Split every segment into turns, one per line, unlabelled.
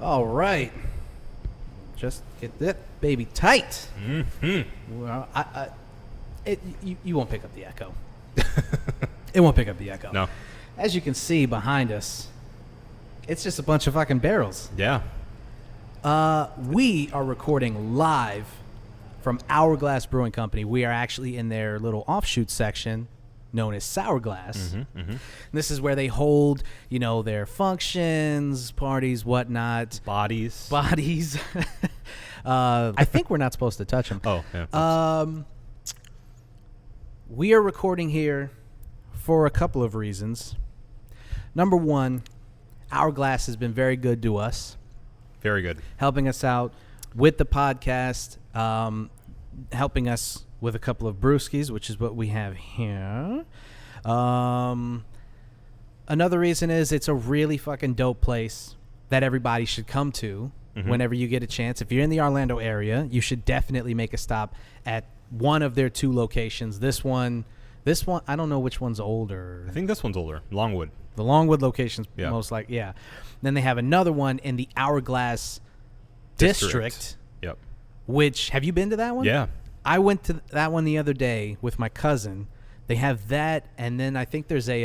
All right. Just get that baby tight.
Mm-hmm.
Well, you won't pick up the echo. It won't pick up the echo.
No.
As you can see behind us, it's just a bunch of fucking barrels.
Yeah.
We are recording live from Hourglass Brewing Company. We are actually in their little offshoot section known as Hourglass.
Mm-hmm, mm-hmm.
This is where they hold, their functions, parties, whatnot.
Bodies.
I think we're not supposed to touch them.
Oh, yeah.
We are recording here for a couple of reasons. Number one, Hourglass has been very good to us.
Very good.
Helping us out with the podcast, helping us with a couple of brewskis, which is what we have here. Another reason is it's a really fucking dope place that everybody should come to whenever you get a chance. If you're in the Orlando area, you should definitely make a stop at one of their two locations. This one, I don't know which one's older.
I think this one's older. Longwood.
The Longwood location's
Yeah.
most like, yeah. Then they have another one in the Hourglass District.
Yep.
Which, have you been to that one?
Yeah.
I went to that one the other day with my cousin. They have that, and then I think there's a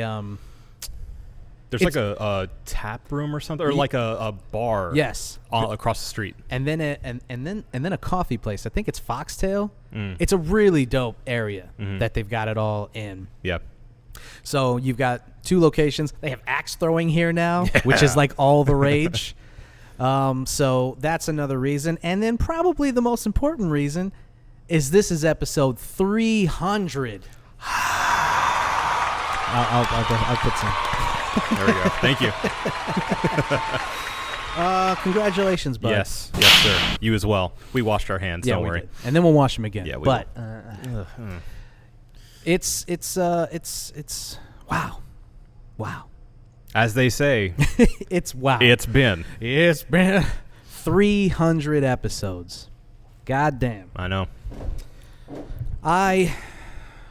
There's like a tap room or something, or like a bar.
Yes.
Across the street.
And then a coffee place. I think it's Foxtail. It's a really dope area that they've got it all in.
Yeah.
So you've got two locations. They have axe throwing here now, which is like all the rage. So that's another reason. And then probably the most important reason is this is episode 300. I'll put some.
There we go. Thank you.
Congratulations, bud.
Yes, sir. You as well. We washed our hands.
Yeah,
don't
we
worry.
did. And then we'll wash them again.
Yeah, we
but
will.
it's wow.
As they say,
It's wow.
it's been.
300 episodes. God damn.
I know.
I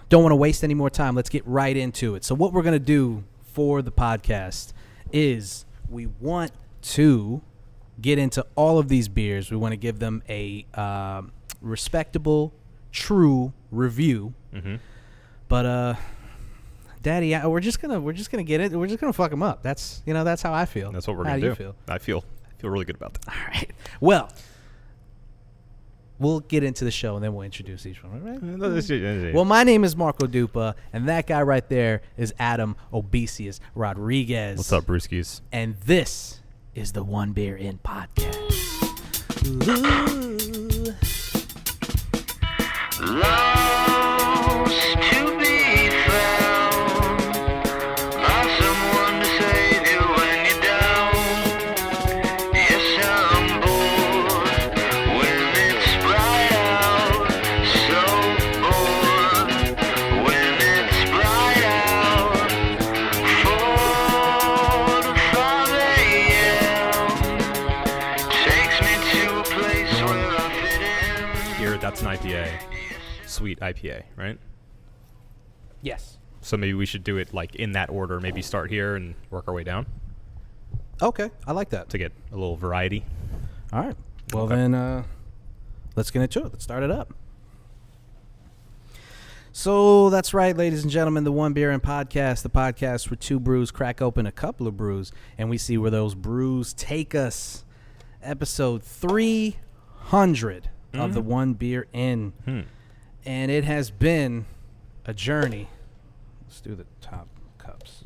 don't want to waste any more time. Let's get right into it. So what we're going to do for the podcast is we want to get into all of these beers. We want to give them a respectable, true review. But Daddy, we're just gonna get it. We're just gonna fuck them up. That's how I feel.
That's what we're
How
gonna
do
do.
you feel?
I feel really good about that.
All right. Well, we'll get into the show and then we'll introduce each one. All right? Well, my name is Marco Dupa, and that guy right there is Adam Obesius Rodriguez.
What's up, Brewskis?
And this is the One Beer In podcast. Ooh.
Lost to be found, lost someone to save you when you're down. Yes, I'm bored when it's bright out, so bored when it's bright out. 4 to 5 a.m. takes me to a place where I fit in.
Here, that's an IPA. Sweet IPA, right?
Yes.
So maybe we should do it like in that order. Maybe start here and work our way down
Okay, I like that.
to get a little variety.
All right. Well,
Okay.
then let's get into it. Let's start it up. So that's right, ladies and gentlemen, the One Beer In podcast, the podcast where two brews crack open a couple of brews, and we see where those brews take us. Episode 300 of the One Beer In. And it has been a journey. Let's do the top cups.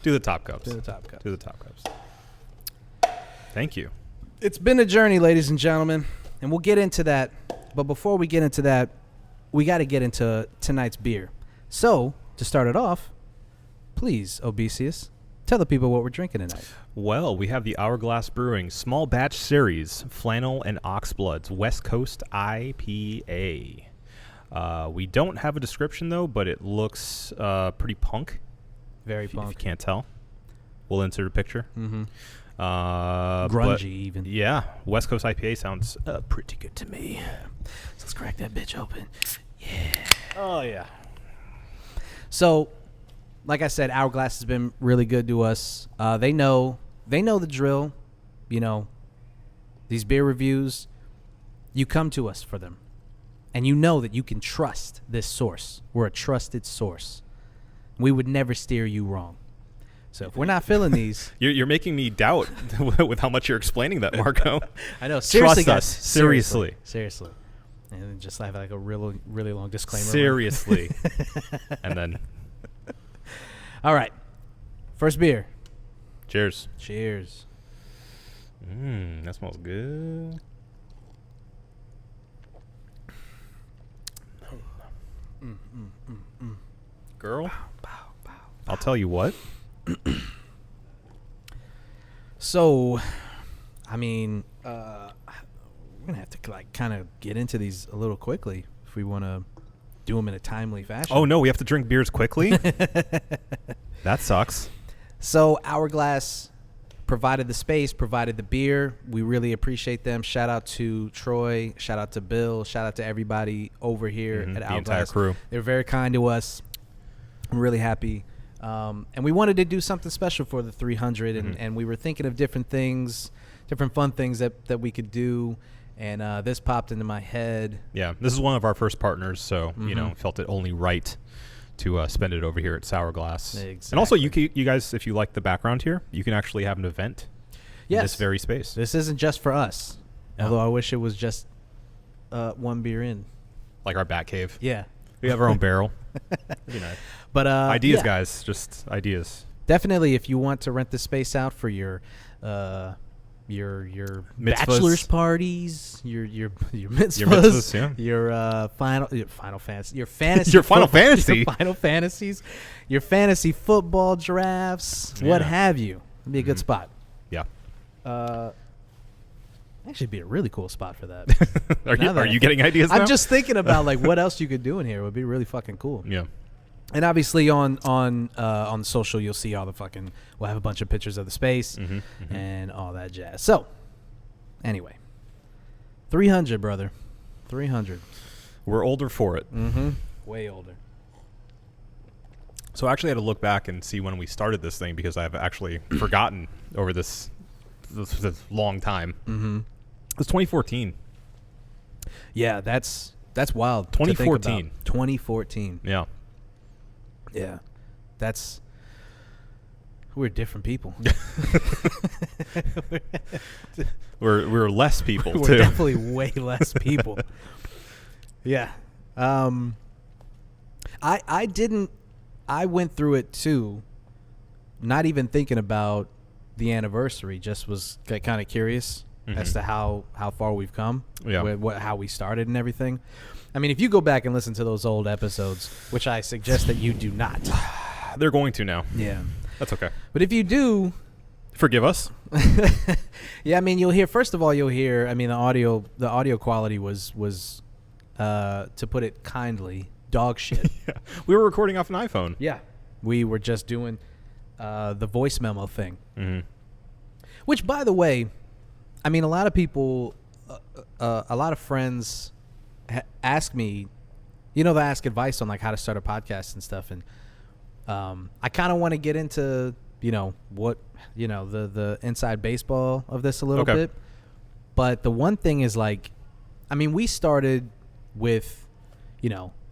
Do the top cups.
Do the top cups.
Do the top cups. Thank you.
It's been a journey, ladies and gentlemen, and we'll get into that. But before we get into that, we got to get into tonight's beer. So, to start it off, please, Obesius, tell the people what we're drinking tonight.
Well, we have the Hourglass Brewing Small Batch Series Flannel and Oxbloods West Coast IPA. We don't have a description, though, but it looks pretty punk.
Very
If you
punk.
can't tell. We'll insert a picture.
Grungy, even.
Yeah, West Coast IPA sounds pretty good to me.
So let's crack that bitch open.
Oh, yeah.
So, like I said, Hourglass has been really good to us. They know the drill. these beer reviews, you come to us for them. And you know that you can trust this source. We're a trusted source. We would never steer you wrong. So if we're not feeling these...
You're making me doubt with how much you're explaining that, Marco.
I know. Seriously,
Trust
guys.
us. Seriously.
Seriously. And then just have like a really, really long disclaimer.
Seriously. And then...
All right. First beer.
Cheers.
Cheers.
That smells good. Girl, I'll tell you what.
So, I mean, we're gonna have to like kind of get into these a little quickly if we want to do them in a timely fashion.
Oh no, we have to drink beers quickly. That sucks.
So Hourglass provided the space, provided the beer. We really appreciate them. Shout out to Troy. Shout out to Bill. Shout out to everybody over here at Hourglass.
The entire crew.
They're very kind to us. I'm really happy. And we wanted to do something special for the 300, and we were thinking of different things, different fun things that we could do. And this popped into my head.
Yeah, this is one of our first partners, so felt it only right to spend it over here at Hourglass.
Exactly.
And also, you guys, if you like the background here, you can actually have an event in this very space.
This isn't just for us, although I wish it was just one beer in.
Like our bat cave.
Yeah.
We have our own barrel. That'd be nice.
But
ideas, guys, just ideas.
Definitely, if you want to rent the space out for your
Mitzvahs.
bachelor's parties, your mitzvahs, your final fantasy, your fantasy,
your Final Fantasy,
your Final Fantasies, your fantasy football drafts, what have you. It'd be a good spot.
Yeah.
Actually, be a really cool spot for that.
Are you getting ideas now?
I'm just thinking about like what else you could do in here. It would be really fucking cool.
Yeah.
And obviously on social, you'll see all the fucking. We'll have a bunch of pictures of the space and all that jazz. So, anyway, 300, brother, 300.
We're older for it.
Way older.
So I actually had to look back and see when we started this thing because I've actually forgotten over this long time. It was 2014.
Yeah, that's wild.
2014.
2014.
Yeah.
Yeah, we're different people.
we're less people too.
We're definitely way less people. Yeah. I went through it too, not even thinking about the anniversary. Just was kind of curious as to how far we've come.
Yeah.
How we started and everything. I mean, if you go back and listen to those old episodes, which I suggest that you do not.
They're going to now.
Yeah.
That's okay.
But if you do...
Forgive us.
Yeah, I mean, first of all, you'll hear, I mean, the audio quality was to put it kindly, dog shit.
Yeah. We were recording off an iPhone.
Yeah. We were just doing the voice memo thing. Which, by the way, I mean, a lot of people, a lot of friends... ask me, they ask advice on like how to start a podcast and stuff, and I kind of want to get into what the inside baseball of this a little bit. But the one thing is like, I mean, we started with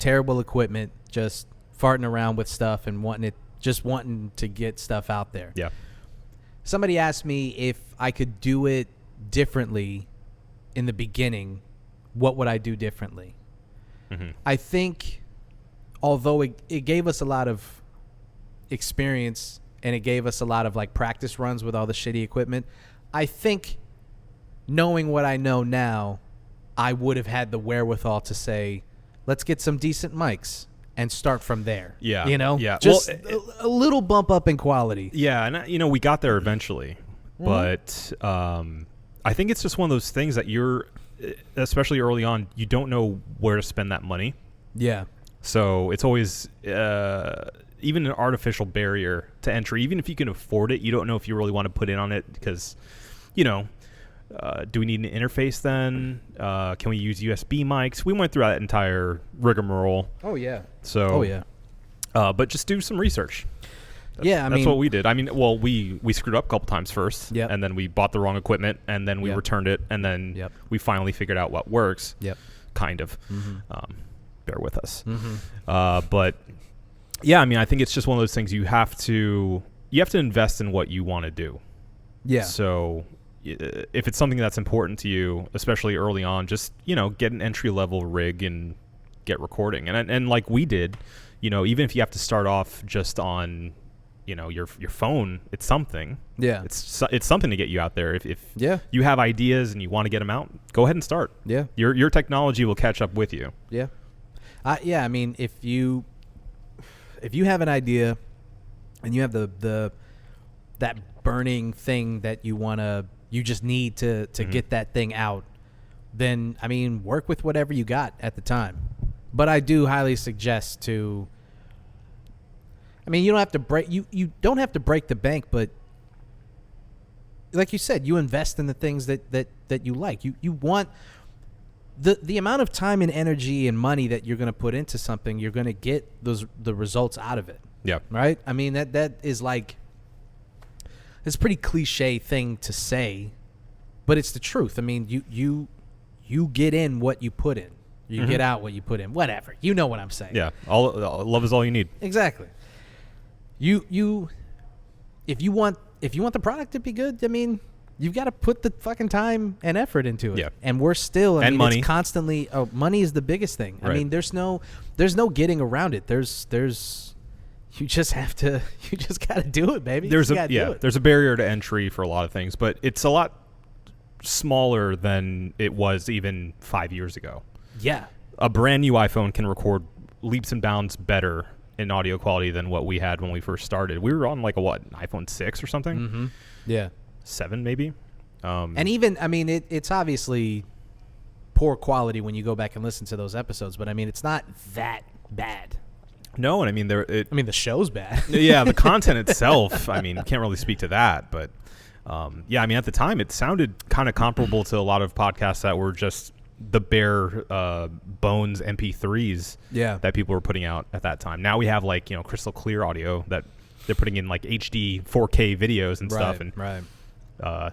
terrible equipment, just farting around with stuff and wanting to get stuff out there.
Yeah.
Somebody asked me if I could do it differently in the beginning. What would I do differently? I think, although it gave us a lot of experience and it gave us a lot of like practice runs with all the shitty equipment, I think knowing what I know now, I would have had the wherewithal to say, let's get some decent mics and start from there.
Yeah. Yeah.
Just a little bump up in quality.
Yeah. And, we got there eventually. But I think it's just one of those things that especially early on, you don't know where to spend that money. Yeah. So it's always even an artificial barrier to entry. Even if you can afford it, you don't know if you really want to put in on it because, do we need an interface then? Can we use USB mics? We went through that entire rigmarole.
Oh, yeah.
So.
Oh, yeah.
But just do some research. That's what we did. I mean, well, we screwed up a couple times first,
Yep.
and then we bought the wrong equipment, and then we
Yep.
returned it, and then
Yep.
we finally figured out what works.
Yep.
Kind of. Bear with us.
Mm-hmm.
But yeah, I mean, I think it's just one of those things you have to invest in what you want to do.
Yeah.
So if it's something that's important to you, especially early on, just, get an entry level rig and get recording. And like we did, even if you have to start off just on, your phone, it's something.
Yeah.
It's something to get you out there. If
Yeah.
you have ideas and you want to get them out, go ahead and start.
Yeah.
Your technology will catch up with you.
Yeah. I mean, if you have an idea and you have that burning thing that you just need to get that thing out, then, I mean, work with whatever you got at the time. But I do highly suggest you don't have to break the bank, but like you said, you invest in the things that you like. You want the amount of time and energy and money that you're going to put into something, you're going to get the results out of it.
Yeah.
Right? I mean, that is like, it's a pretty cliche thing to say, but it's the truth. I mean, you get in what you put in. You get out what you put in. Whatever. You know what I'm saying.
Yeah. All love is all you need.
Exactly. If you want the product to be good, I mean, you've got to put the fucking time and effort into it.
Yeah.
And we're still, I mean,
money.
it's constantly, money is the biggest thing.
Right.
I mean, there's no getting around it. You just got to do it, baby.
There's
do it.
there's a barrier to entry for a lot of things, but it's a lot smaller than it was even 5 years ago.
Yeah.
A brand new iPhone can record leaps and bounds better in audio quality than what we had when we first started. We were on like an iPhone 6 or something?
Mm-hmm. Yeah.
7 maybe?
And even, I mean, it's obviously poor quality when you go back and listen to those episodes, but I mean, it's not that bad.
No, and I mean,
the show's bad.
Yeah, the content itself, I mean, can't really speak to that, but yeah, I mean, at the time, it sounded kind of comparable to a lot of podcasts that were just the bare bones MP3s that people were putting out at that time. Now we have like, crystal clear audio that they're putting in like HD 4K videos and stuff. And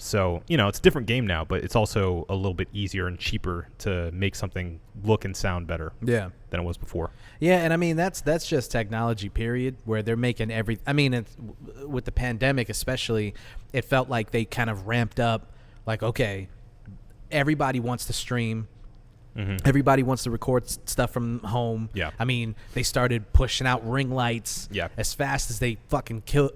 so, it's a different game now, but it's also a little bit easier and cheaper to make something look and sound better than it was before.
Yeah, and I mean, that's just technology, period, where they're making with the pandemic especially, it felt like they kind of ramped up, like, okay, everybody wants to stream. Mm-hmm. Everybody wants to record stuff from home.
Yeah.
I mean, they started pushing out ring lights as fast as they fucking could.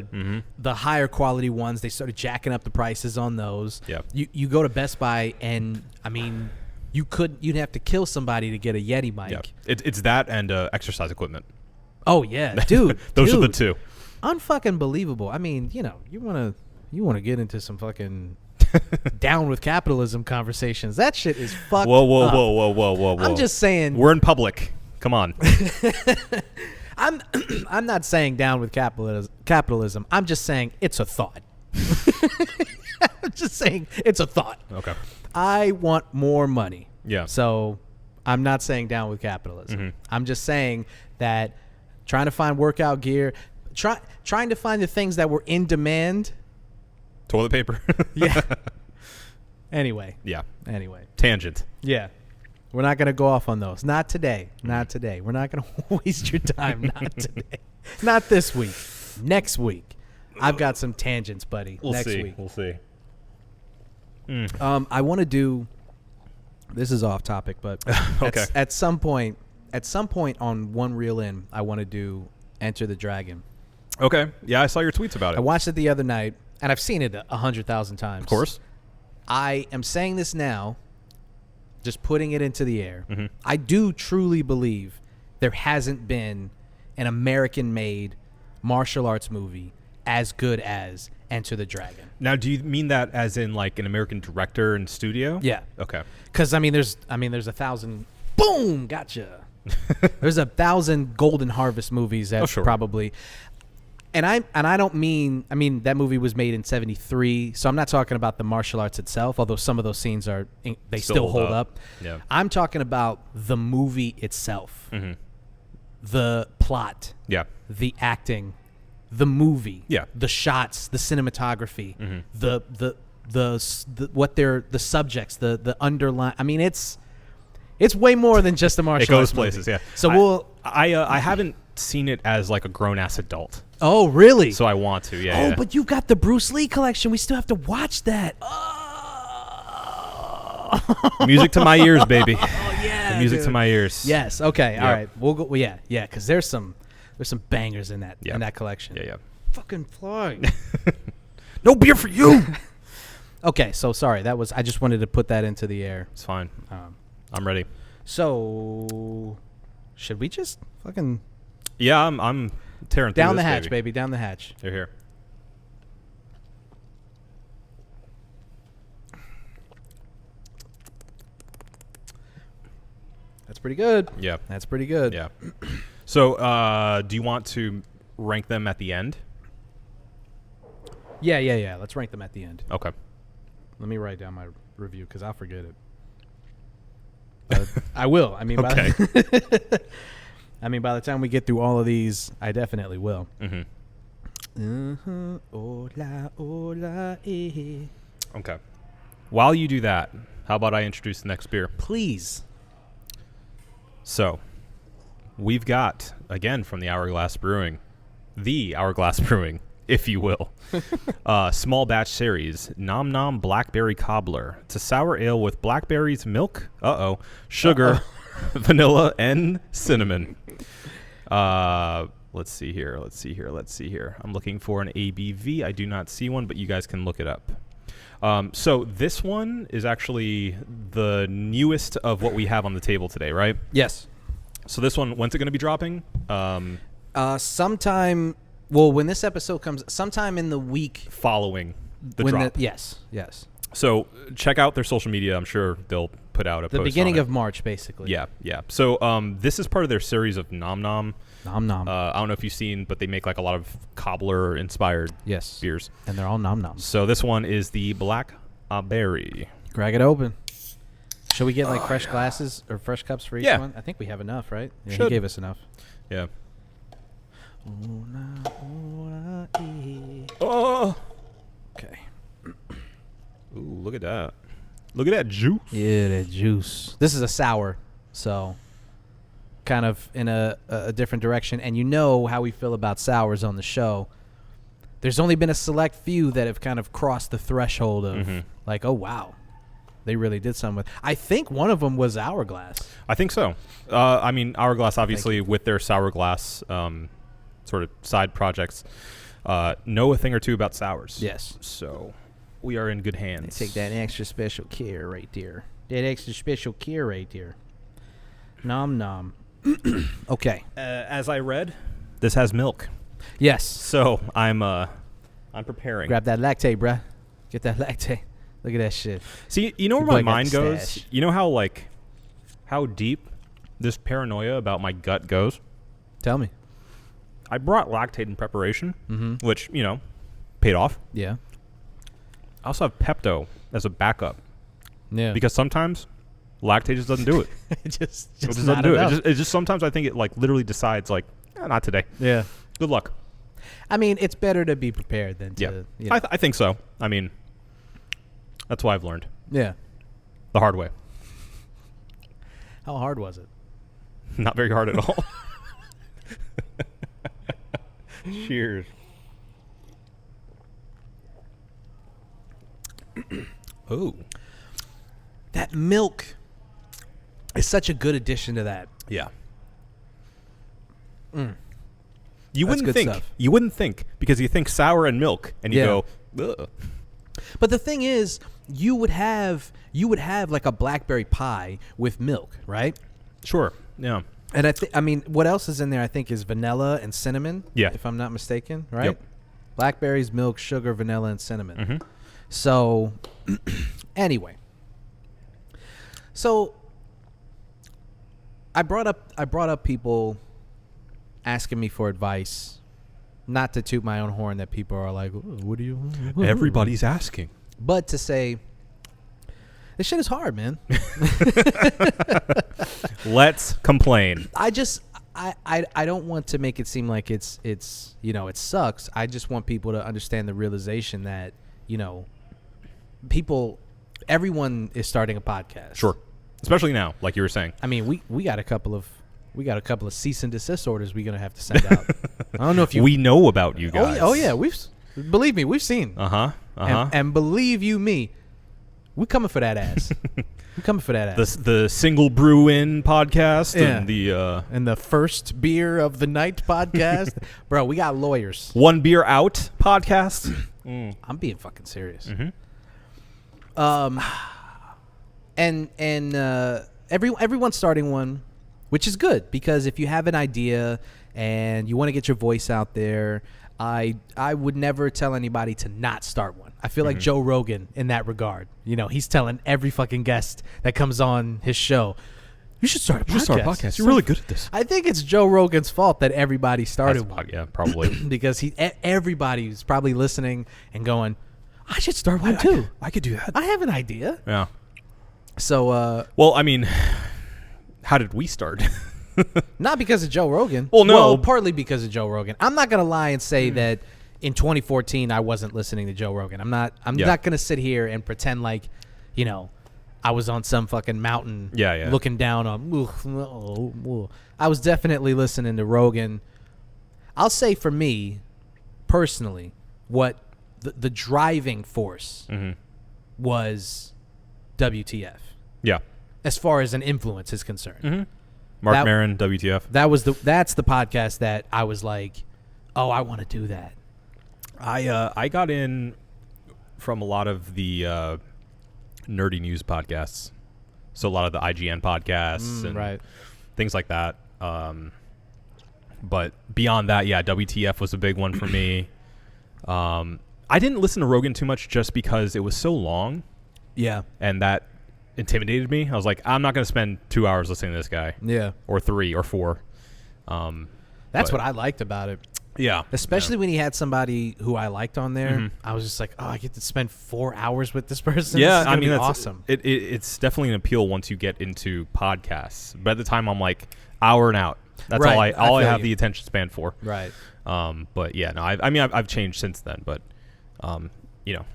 Mm-hmm.
The higher quality ones, they started jacking up the prices on those.
Yeah.
You go to Best Buy and, I mean, you'd have to kill somebody to get a Yeti mic.
Yeah. It's that and exercise equipment.
Oh yeah, dude.
Those are the two.
Unfucking believable. I mean, you want to get into some fucking down with capitalism conversations. That shit is fucked
Whoa.
I'm just saying.
We're in public. Come on.
I'm not saying down with capitalism. I'm just saying it's a thought. I'm just saying it's a thought.
Okay.
I want more money.
Yeah.
So I'm not saying down with capitalism.
Mm-hmm.
I'm just saying that trying to find workout gear, trying to find the things that were in demand.
Toilet paper.
Yeah. Anyway.
Tangent.
Yeah. We're not going to go off on those. Not today. Not today. We're not going to waste your time. Not today. Not this week. Next week. I've got some tangents, buddy. Next week.
We'll see.
I want to do. This is off topic, but
okay.
At some point on One Reel In, I want to do Enter the Dragon.
Okay. Yeah, I saw your tweets about it.
I watched it the other night, and I've seen it 100,000 times.
Of course.
I am saying this now, just putting it into the air.
Mm-hmm.
I do truly believe there hasn't been an American-made martial arts movie as good as Enter the Dragon.
Now, do you mean that as in like an American director and studio?
Yeah.
Okay.
Because there's 1,000. Boom, gotcha. There's 1,000 Golden Harvest movies that probably. And I don't mean that movie was made in 1973, so I'm not talking about the martial arts itself, although some of those scenes still hold up.
Yeah.
I'm talking about the movie itself.
Mm-hmm.
The plot.
Yeah.
The acting, the movie,
Yeah.
the shots, the cinematography,
Mm-hmm.
the subjects, the underline. I mean, it's way more than just a martial arts
It goes places,
movie.
yeah.
So
I haven't seen it as like a grown ass adult,
Oh, really?
so I want to. Yeah.
Oh,
yeah.
but you got the Bruce Lee collection. We still have to watch that.
Music to my ears, baby.
Oh yeah,
Music to
dude.
my ears.
Yes. Okay. All
Yep.
right. We'll go. Well, yeah. Because there's some bangers in that collection.
Yeah.
Fucking fly.
No beer for you.
Okay. So sorry. I just wanted to put that into the air.
It's fine.
Um,
I'm ready.
so should we just fucking
Yeah, I'm tearing through
down the
this,
hatch, baby? Down the hatch.
They're here.
That's pretty good.
Yeah.
That's pretty good.
Yeah. So, do you want to rank them at the end?
Yeah. Let's rank them at the end.
Okay.
Let me write down my review because I'll forget it. I will. I mean,
Okay.
by the time we get through all of these, I definitely will.
Mm-hmm.
Hola, hola, eh.
Okay. While you do that, how about I introduce the next beer?
Please.
So, we've got, again, from the Hourglass Brewing, if you will, small batch series, Nom Nom Blackberry Cobbler. It's a sour ale with blackberries, milk, sugar, vanilla, and cinnamon. Let's see here. I'm looking for an ABV. I do not see one, but you guys can look it up. So this one is actually the newest of what we have on the table today, right?
Yes.
So this one, when's it going to be dropping?
Sometime. Well, when this episode comes, sometime in the week
Following the drop.
Yes.
So check out their social media. I'm sure they'll put out a
The
post
beginning
on it.
of March, basically.
Yeah. So this is part of their series of Nom Nom.
Nom nom.
I don't know if you've seen, but they make like a lot of Cobbler-inspired
yes.
beers.
And they're all nom noms.
So this one is the Blackberry.
Crack it open. Should we get like fresh glasses or fresh cups for each
Yeah.
one? I think we have enough, right? Yeah,
Should.
he gave us enough.
Yeah. Oh.
Okay.
Ooh, look at that. Look at that juice.
Yeah, that juice. This is a sour, so kind of in a different direction. And you know how we feel about sours on the show. There's only been a select few that have kind of crossed the threshold of like, oh, wow. They really did something with. I think one of them was Hourglass.
I think so. Hourglass, obviously, with their sour glass sort of side projects, know a thing or two about sours.
Yes.
So we are in good hands.
They take that extra special care right there. That extra special care right there. Nom nom. Okay.
As I read, this has milk.
Yes.
So I'm preparing.
Grab that lactate, bruh. Get that lactate. Look at that shit.
See, you know where
Your
my
boy got
mind
the
goes?
stash.
You know how deep this paranoia about my gut goes?
Tell me.
I brought lactate in preparation, which, paid off.
Yeah.
I also have Pepto as a backup
Yeah.
because sometimes lactate just doesn't do it.
it just
It just
not
doesn't do
enough.
it. It just sometimes I think it like literally decides like, not today.
Yeah.
Good luck.
I mean, it's better to be prepared than to.
Yeah,
You know.
I think so. I mean, that's what I've learned
Yeah.
the hard way.
How hard was it?
Not very hard at all. Cheers. Oh,
That milk is such a good addition to that.
yeah.
Mm.
You
That's
wouldn't
good
think.
stuff.
You wouldn't think because you think sour and milk, and you
Yeah.
go, ugh.
But the thing is, you would have like a blackberry pie with milk, right?
Sure. Yeah.
And I mean, what else is in there? I think is vanilla and cinnamon.
Yeah.
If I'm not mistaken, right?
Yep.
Blackberries, milk, sugar, vanilla, and cinnamon.
Mm-hmm.
So, anyway, so I brought up people asking me for advice. Not to toot my own horn that people are like, what do you?
Everybody's asking.
But to say, this shit is hard, man.
Let's complain.
I I don't want to make it seem like it's you know, it sucks. I just want people to understand the realization that, you know, everyone is starting a podcast.
Sure. Especially now, like you were saying.
I mean, we got a couple of cease and desist orders we're gonna have to send out. I don't know if you.
We know about you guys.
Oh yeah, believe me, we've seen. And believe you me, we're coming for that ass. We're coming for that ass.
The single brew in podcast
and the first beer of the night podcast, bro. We got lawyers.
One beer out podcast.
I'm being fucking serious.
Mm-hmm.
And everyone's starting one, which is good, because if you have an idea and you want to get your voice out there, I would never tell anybody to not start one. I feel like Joe Rogan in that regard. You know, he's telling every fucking guest that comes on his show, you should start a podcast.
You're really good at this.
I think it's Joe Rogan's fault that everybody started one.
Yeah, probably.
Because everybody's probably listening and going, I should start one too.
I could do that.
I have an idea.
Yeah.
So,
well, I mean, how did we start?
Not because of Joe Rogan.
Well, no.
Well, partly because of Joe Rogan. I'm not going to lie and say that in 2014 I wasn't listening to Joe Rogan. I'm not going to sit here and pretend like, you know, I was on some fucking mountain looking down on. I was definitely listening to Rogan. I'll say for me, personally, what the driving force was WTF.
Yeah.
As far as an influence is concerned.
Mark Maron, WTF.
That's the podcast that I was like, oh, I want to do that.
I got in from a lot of the nerdy news podcasts. So a lot of the IGN podcasts and things like that. But beyond that, yeah, WTF was a big one for me. I didn't listen to Rogan too much just because it was so long.
Yeah.
And that intimidated me. I was like, I'm not going to spend 2 hours listening to this guy.
Yeah.
Or 3 or 4.
That's what I liked about it.
Yeah.
Especially when he had somebody who I liked on there. I was just like, oh, I get to spend 4 hours with this person.
Yeah,
I mean, that's awesome.
It's definitely an appeal once you get into podcasts. But at the time, I'm like, hour and out. That's all I have the attention span for.
Right.
But yeah, no, I've changed since then. But you know,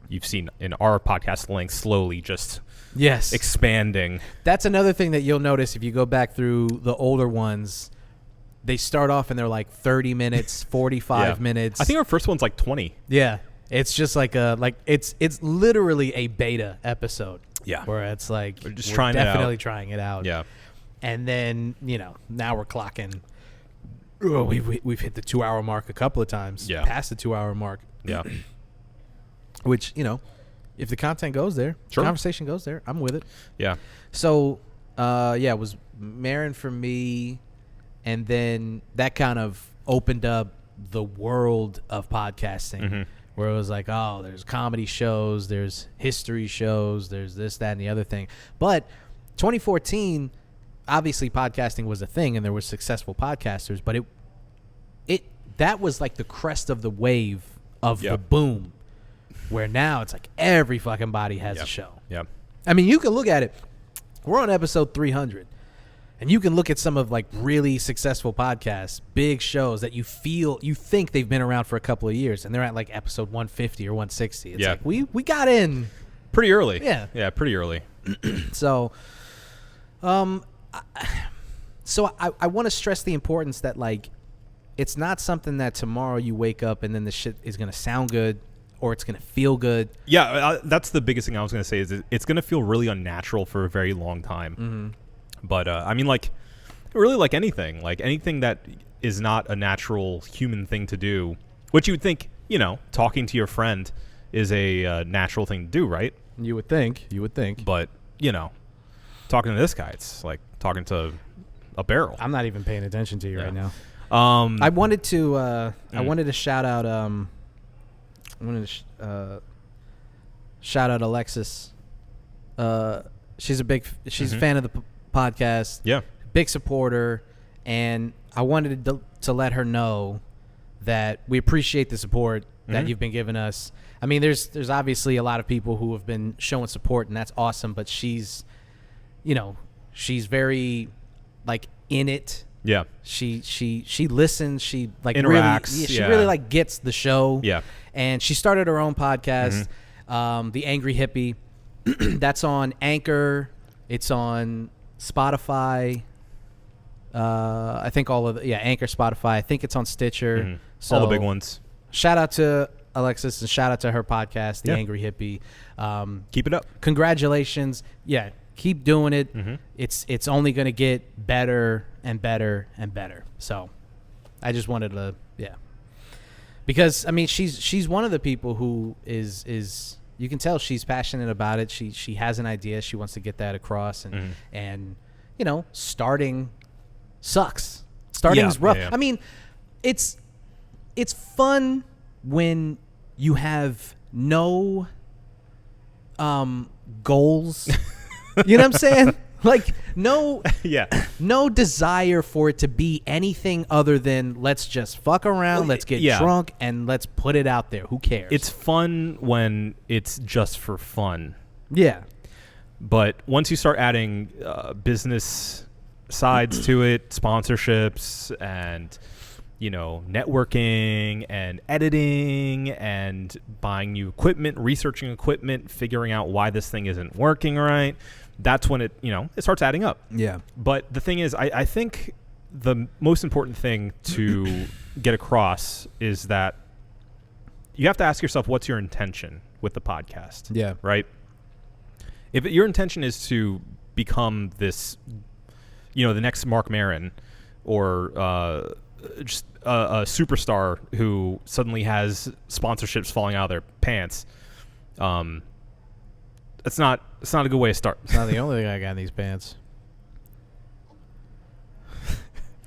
you've seen in our podcast length slowly just expanding. That's
another thing that you'll notice if you go back through the older ones. They start off and they're like 30 minutes, 45 minutes.
I think our first one's like 20.
Yeah. It's just like it's literally a beta episode.
Yeah.
Where it's like
we're definitely
trying it out.
Yeah.
And then, you know, now we're clocking. Oh, we've hit the 2 hour mark a couple of times.
Yeah.
Past the 2 hour mark.
Yeah.
Which, you know, if the content goes there,
sure.
The conversation goes there, I'm with it.
Yeah.
So, it was Marin for me. And then that kind of opened up the world of podcasting where it was like, oh, there's comedy shows, there's history shows, there's this, that, and the other thing. But 2014, obviously podcasting was a thing and there were successful podcasters, but that was like the crest of the wave of the boom, where now it's like every fucking body has a show.
Yeah.
I mean, you can look at it. We're on episode 300. And you can look at some of like really successful podcasts, big shows that you think they've been around for a couple of years, and they're at like episode 150 or 160. It's like we got in
pretty early.
Yeah.
Yeah, pretty early.
So, I want to stress the importance that like it's not something that tomorrow you wake up and then the shit is gonna sound good or it's gonna feel good.
Yeah, that's the biggest thing I was gonna say is it's gonna feel really unnatural for a very long time. But I mean, like, really, like anything that is not a natural human thing to do, which you would think, you know, talking to your friend is a natural thing to do, right?
You would think.
But, you know, talking to this guy, it's like talking to a barrel.
I'm not even paying attention to you right now. I wanted to shout out. Shout out Alexis. She's a fan of the podcast.
Yeah.
Big supporter. And I wanted to let her know that we appreciate the support that you've been giving us. I mean, there's obviously a lot of people who have been showing support, and that's awesome. But she's very, like, in it
Yeah.
She listens. She like
Interacts,
Really, she
yeah.
really like gets the show.
Yeah.
And she started her own podcast, The Angry Hippie. That's on Anchor. It's on Spotify. I think Anchor, Spotify. I think it's on Stitcher. So
All the big ones.
Shout out to Alexis and shout out to her podcast, The
Yeah.
Angry Hippie.
Keep it up.
Congratulations. Yeah, keep doing it.
Mm-hmm.
It's only going to get better and better and better. So I just wanted to, because I mean she's one of the people who is you can tell she's passionate about it. She has an idea. She wants to get that across, and you know, starting sucks. Starting is rough.
Yeah.
I mean, it's fun when you have no goals. You know what I'm saying? Like no desire for it to be anything other than let's just fuck around, let's get drunk, and let's put it out there. Who cares?
It's fun when it's just for fun.
Yeah.
But once you start adding business sides to it, sponsorships and, you know, networking and editing and buying new equipment, researching equipment, figuring out why this thing isn't working right, that's when it starts adding up.
Yeah.
But the thing is, I think the most important thing to get across is that you have to ask yourself, what's your intention with the podcast?
Yeah.
Right? If your intention is to become this, you know, the next Mark Maron or just a superstar who suddenly has sponsorships falling out of their pants, it's not a good way to start.
It's not the only thing I got in these pants.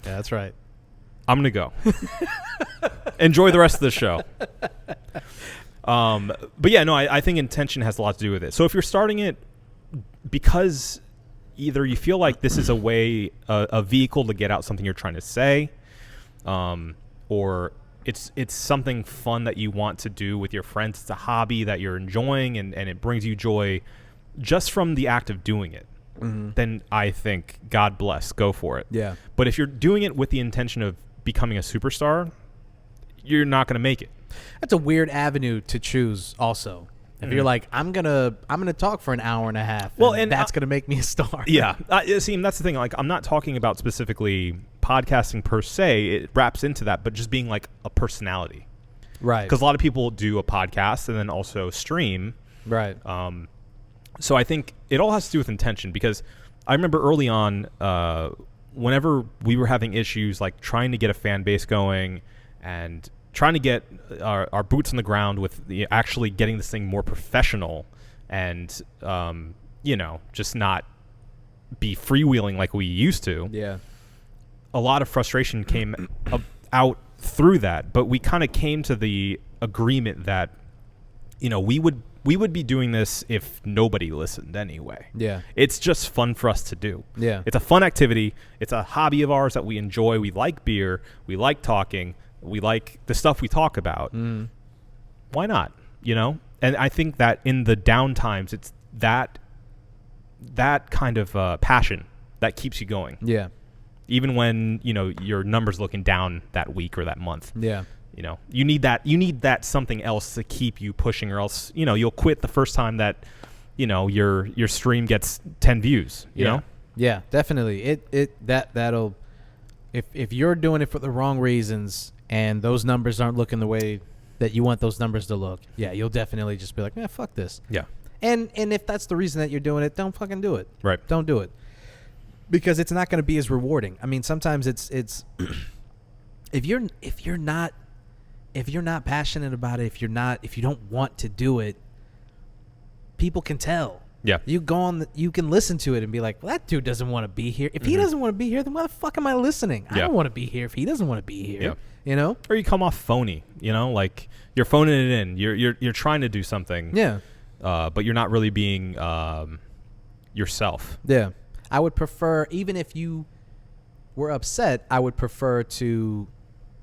Yeah, that's right.
I'm gonna go. Enjoy the rest of the show. But yeah, no, I think intention has a lot to do with it. So if you're starting it because either you feel like this is a way, a vehicle to get out something you're trying to say, or it's something fun that you want to do with your friends, it's a hobby that you're enjoying and it brings you joy just from the act of doing it, then I think God bless, go for it.
Yeah.
But if you're doing it with the intention of becoming a superstar, you're not going to make it.
That's a weird avenue to choose also. If you're like, I'm gonna talk for an hour and a half,
well,
and that's gonna make me a star.
Yeah, see, that's the thing. Like, I'm not talking about specifically podcasting per se. It wraps into that, but just being like a personality,
Right.
because a lot of people do a podcast and then also stream.
Right.
So I think it all has to do with intention, because I remember early on, whenever we were having issues like trying to get a fan base going and trying to get our boots on the ground with actually getting this thing more professional and, just not be freewheeling like we used to.
Yeah.
A lot of frustration came out through that, but we kind of came to the agreement that, we would be doing this if nobody listened anyway.
Yeah.
It's just fun for us to do.
Yeah.
It's a fun activity. It's a hobby of ours that we enjoy. We like beer. We like talking. We like the stuff we talk about. Why not? And I think that in the down times, it's that kind of passion that keeps you going.
Yeah.
Even when, your numbers looking down that week or that month.
Yeah.
You need that something else to keep you pushing, or else, you'll quit the first time that, your stream gets 10 views, you know?
Yeah, definitely. That'll, if you're doing it for the wrong reasons and those numbers aren't looking the way that you want those numbers to look, you'll definitely just be like, man, fuck this.
Yeah.
And if that's the reason that you're doing it, don't fucking do it.
Right.
Don't do it. Because it's not going to be as rewarding. I mean, sometimes it's if you're not passionate about it, if you don't want to do it, people can tell.
Yeah.
You can listen to it and be like, well, that dude doesn't want to be here. If he doesn't want to be here, then why the fuck am I listeing? I don't want to be here if he doesn't want to be here.
Yeah. Or you come off phony, like you're phoning it in. You're trying to do something.
Yeah.
But you're not really being yourself.
Yeah. I would prefer, even if you were upset, I would prefer to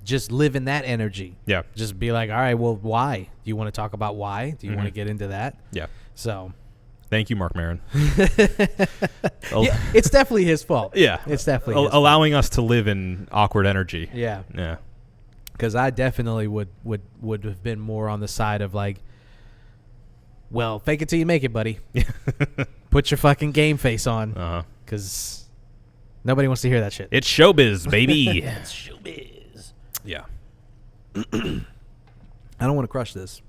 just live in that energy.
Yeah.
Just be like, all right, well, why? Do you want to talk about why? Do you want to get into that?
Yeah.
So
Thank you, Mark Maron.
Yeah, it's definitely his fault.
Yeah.
It's definitely his
allowing us to live in awkward energy.
fault. Yeah.
Yeah.
Because I definitely would have been more on the side of like, well, fake it till you make it, buddy. Put your fucking game face on.
Uh-huh.
Because nobody wants to hear that shit.
It's showbiz, baby.
It's showbiz.
Yeah.
I don't want to crush this.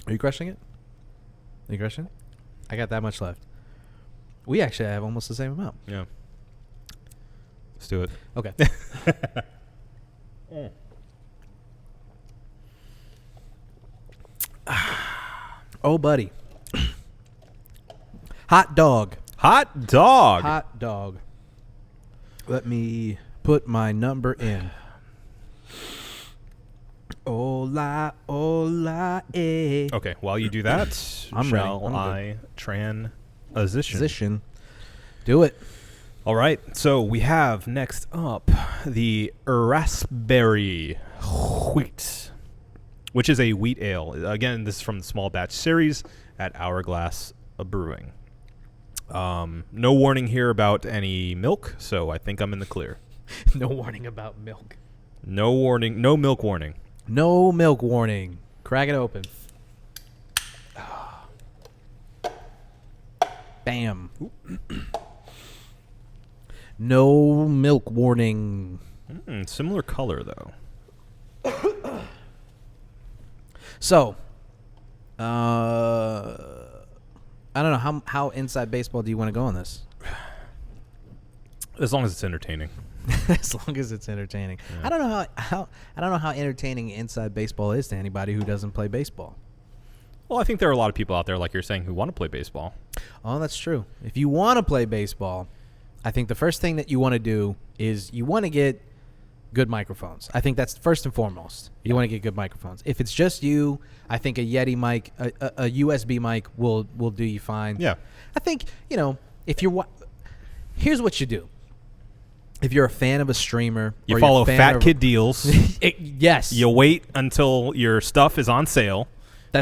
Are you crushing it? Are you crushing it? I got that much left. We actually have almost the same amount.
Yeah. Let's do it.
Okay. Oh, buddy. Hot dog.
Hot dog.
Hot dog. Let me put my number in. Hola, hola, eh.
Okay, while you do that,
I'm ready.
shall
I'm
I transition?
Position. Do it.
All right, so we have next up the Raspberry Wheat, which is a wheat ale. Again, this is from the small batch series at Hourglass Brewing. No warning here about any milk, so I think I'm in the clear.
No warning about milk.
No warning, no milk warning.
No milk warning. Crack it open. Bam. No milk warning.
Similar color, though.
So, I don't know how inside baseball do you want to go on this?
As long as it's entertaining.
As long as it's entertaining.
Yeah.
I don't know how entertaining inside baseball is to anybody who doesn't play baseball.
Well, I think there are a lot of people out there, like you're saying, who want to play baseball.
Oh, that's true. If you want to play baseball, I think the first thing that you want to do is you want to get good microphones. I think that's first and foremost. You want to get good microphones. If it's just you, I think a Yeti mic, a USB mic will do you fine.
Yeah.
I think, if you're here's what you do. If you're a fan of a streamer,
You
or
follow
you're a fan
Fat
of
Kid Deals.
yes.
You wait until your stuff is on sale.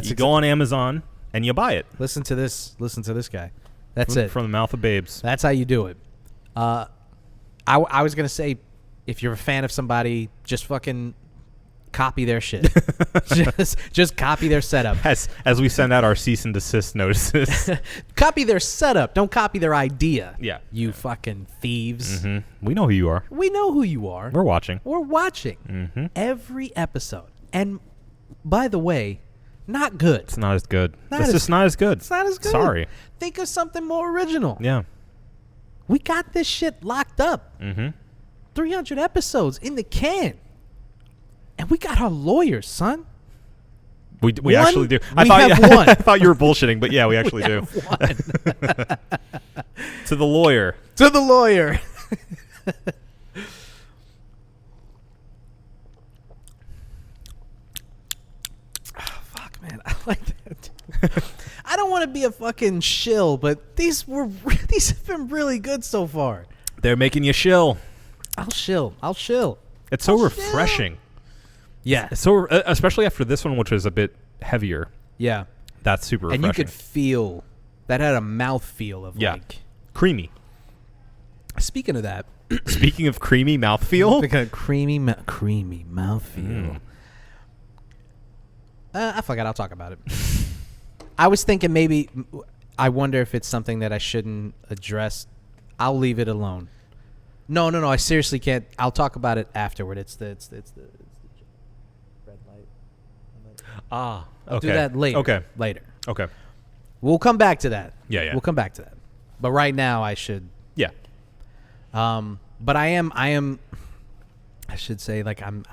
You go on Amazon and you buy it.
Listen to this guy. That's it.
From the mouth of babes.
That's how you do it. I was going to say, if you're a fan of somebody, just fucking copy their shit. just copy their setup.
As we send out our cease and desist notices.
Copy their setup. Don't copy their idea.
Yeah.
You fucking thieves.
Mm-hmm. We know who you are.
We know who you are.
We're watching.
We're watching every episode. And by the way, not good.
It's not as good.
Not
It's
as-
just not as good.
It's not as good.
Sorry.
Think of something more original.
Yeah.
We got this shit locked up. 300 episodes in the can. And we got our lawyers, son.
We
One,
actually do.
we have one.
I thought you were bullshitting, but yeah, we actually do.
One.
To the lawyer.
To the lawyer. Fuck, man. I like that. I don't want to be a fucking shill, but these have been really good so far.
They're making you shill.
I'll shill.
It's so refreshing.
Yeah.
It's so, especially after this one, which was a bit heavier.
Yeah.
That's super refreshing.
And you could feel that had a mouth feel of like
creamy.
Speaking of that,
Speaking of creamy mouthfeel,
like a creamy mouthfeel. I forgot. I'll talk about it. I was thinking maybe. I wonder if it's something that I shouldn't address. I'll leave it alone. No. I seriously can't. I'll talk about it afterward. It's the red light.
okay.
I'll do that later.
Okay.
Later.
Okay.
We'll come back to that.
Yeah.
We'll come back to that. But right now, I should.
Yeah.
But I am. I should say, like, I'm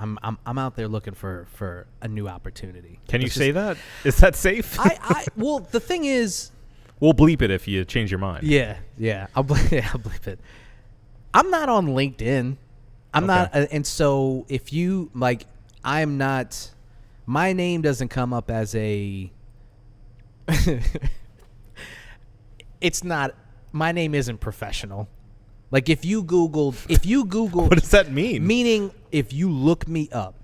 out there looking for a new opportunity.
Can you say that? Is that safe?
Well, the thing is,
we'll bleep it if you change your mind.
yeah, I'll bleep it. I'm not on LinkedIn. I'm not, and so if you like, I'm not. My name doesn't come up as a. It's not. My name isn't professional. Like if you Google,
What does that mean?
Meaning, if you look me up,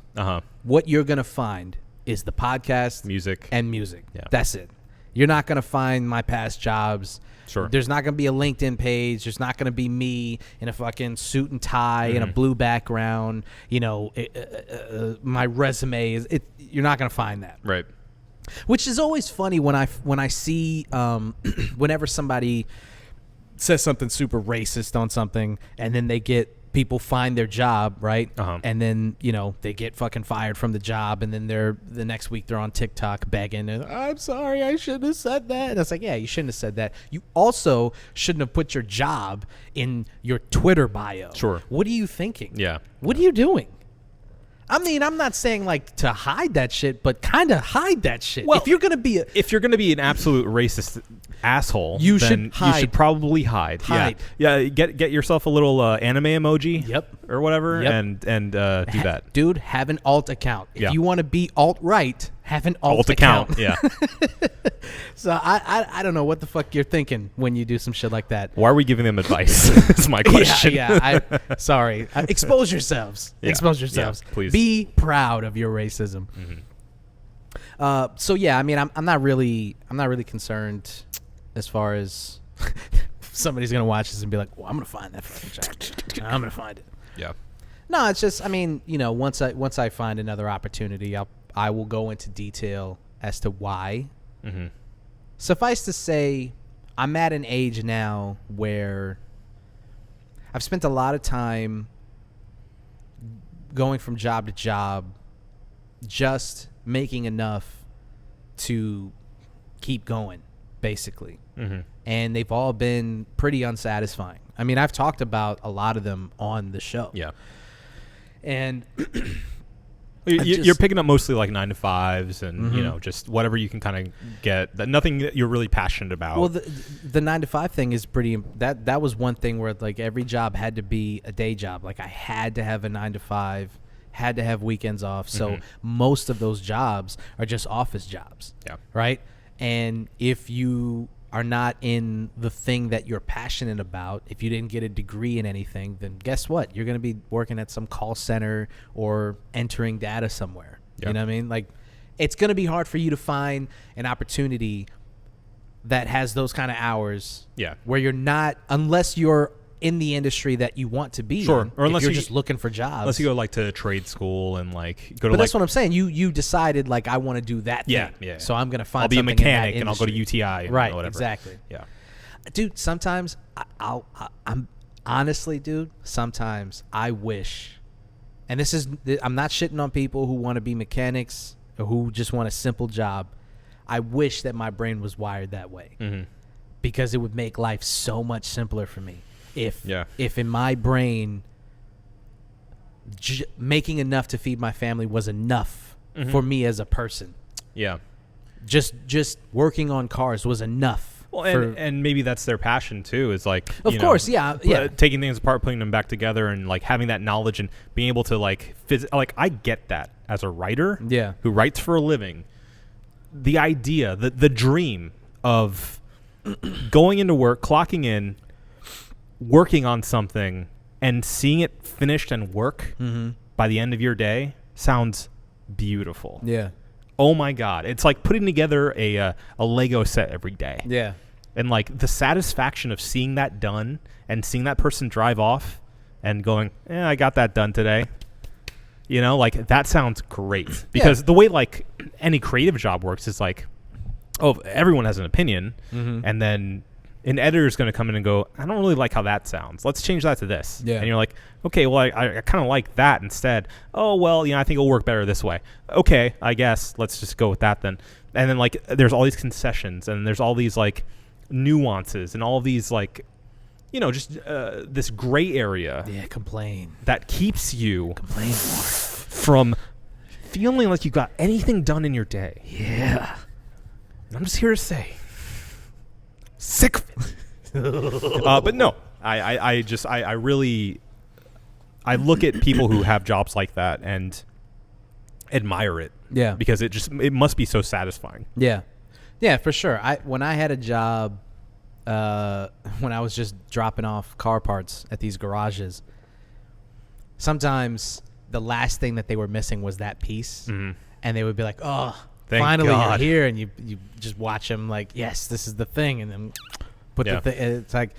what you're gonna find is the podcast,
Music.
and music.
Yeah.
That's it. You're not going to find my past jobs.
Sure.
There's not going to be a LinkedIn page. There's not going to be me in a fucking suit and tie and a blue background. You know, my resume is. You're not going to find that.
Right.
Which is always funny when I see whenever somebody says something super racist on something, and then people find their job, right? And then, you know, they get fucking fired from the job, and then the next week they're on TikTok begging, and, I'm sorry, I shouldn't have said that. And it's like, yeah, you shouldn't have said that. You also shouldn't have put your job in your Twitter bio.
Sure.
What are you thinking?
Yeah.
What are you doing? I mean, I'm not saying like to hide that shit, but kind of hide that shit.
Well,
if you're gonna be
an absolute racist asshole,
you
then
should hide.
You should probably hide.
Hide.
Yeah. Get yourself a little anime emoji.
Yep.
Or whatever,
Yep.
and do that.
Dude, have an alt account. If
Yeah.
you want to be alt-right, have an alt account.
Yeah.
So I don't know what the fuck you're thinking when you do some shit like that.
Why are we giving them advice? That's my question.
Yeah. Sorry. Expose yourselves.
Yeah.
Expose yourselves.
Yeah, please.
Be proud of your racism. So yeah, I mean, I'm not really concerned as far as somebody's gonna watch this and be like, well, I'm gonna find that fucking job. I'm gonna find it.
Yeah.
No, it's just, I mean, you know, once I find another opportunity, I will go into detail as to why. Suffice to say, I'm at an age now where I've spent a lot of time going from job to job, just making enough to keep going, basically. And they've all been pretty unsatisfying. I mean, I've talked about a lot of them on the show.
Yeah.
And
you're picking up mostly like 9-to-5s and you know, just whatever you can kind of get. Nothing that you're really passionate about.
Well, the 9-to-5 thing is pretty. That was one thing where like every job had to be a day job. Like I had to have a 9-to-5, had to have weekends off. So most of those jobs are just office jobs.
Yeah.
Right. And if you are not in the thing that you're passionate about, if you didn't get a degree in anything, then guess what? You're going to be working at some call center or entering data somewhere.
Yep.
You know what I mean? Like, it's going to be hard for you to find an opportunity that has those kind of hours.
Yeah.
Where you're not, unless you're in the industry that you want to be
Sure.
in,
Or unless
you're
you
just looking for jobs.
Unless you go like to trade school and like go to.
But that's what I'm saying. You decided like I want to do that.
Yeah,
thing.
yeah.
So I'm gonna find.
I'll be a
something in that
mechanic and I'll go to
industry.
UTI. And
Right.
Whatever.
Exactly.
Yeah.
Dude, sometimes I'm honestly, dude. Sometimes I wish, and I'm not shitting on people who want to be mechanics or who just want a simple job. I wish that my brain was wired that way, because it would make life so much simpler for me. If in my brain making enough to feed my family was enough for me as a person.
Yeah.
Just working on cars was enough.
Well, and maybe that's their passion too. Is like,
of course, yeah.
taking things apart, putting them back together, and like having that knowledge and being able to like like I get that as a writer, who writes for a living. The idea, the dream of going into work, clocking in, working on something, and seeing it finished and work by the end of your day sounds beautiful.
Yeah.
Oh my God. It's like putting together a Lego set every day.
Yeah.
And like the satisfaction of seeing that done and seeing that person drive off and going, I got that done today. You know, like that sounds great. Because the way like any creative job works is like, everyone has an opinion. And then an editor is going to come in and go, I don't really like how that sounds. Let's change that to this. Yeah. And you're like, okay, well, I kind of like that instead. Oh, well, I think it'll work better this way. Okay, I guess. Let's just go with that then. And then, like, there's all these concessions and there's all these, like, nuances and all these, like, just this gray area.
Yeah, complain.
That keeps you
complain more
from feeling like you got anything done in your day.
Yeah.
And I'm just here to say, sick of it. But no, I really look at people who have jobs like that and admire it.
Yeah.
Because it must be so satisfying.
Yeah. Yeah, for sure. When I had a job, when I was just dropping off car parts at these garages, sometimes the last thing that they were missing was that piece. And they would be like, oh,
Thank
finally
God.
you're here, and you just watch them like, yes, this is the thing, and then put the thing. It's like,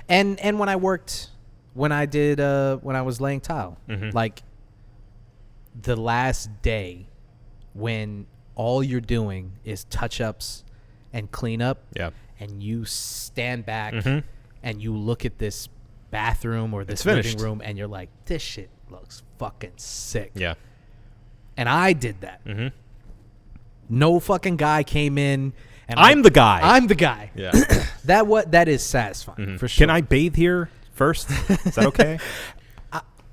and when I was laying tile, like the last day when all you're doing is touch-ups and cleanup, and you stand back and you look at this bathroom or this living room, and you're like, this shit looks fucking sick.
Yeah.
And I did that. No fucking guy came in, and
I'm the guy.
I'm the guy.
Yeah.
That is satisfying for sure.
Can I bathe here first? Is that okay?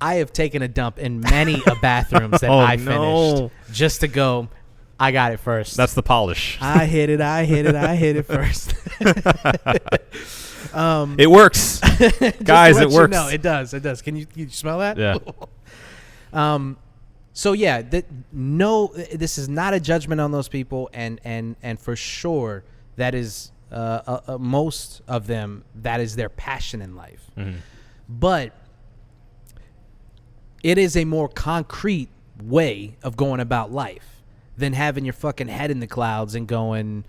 I have taken a dump in many a bathrooms that I finished just to go, I got it first.
That's the polish.
I hit it first.
It works. Guys, it works.
No, it does. Can you smell that?
Yeah.
So yeah, this is not a judgment on those people, and for sure that is most of them, that is their passion in life. But it is a more concrete way of going about life than having your fucking head in the clouds and going,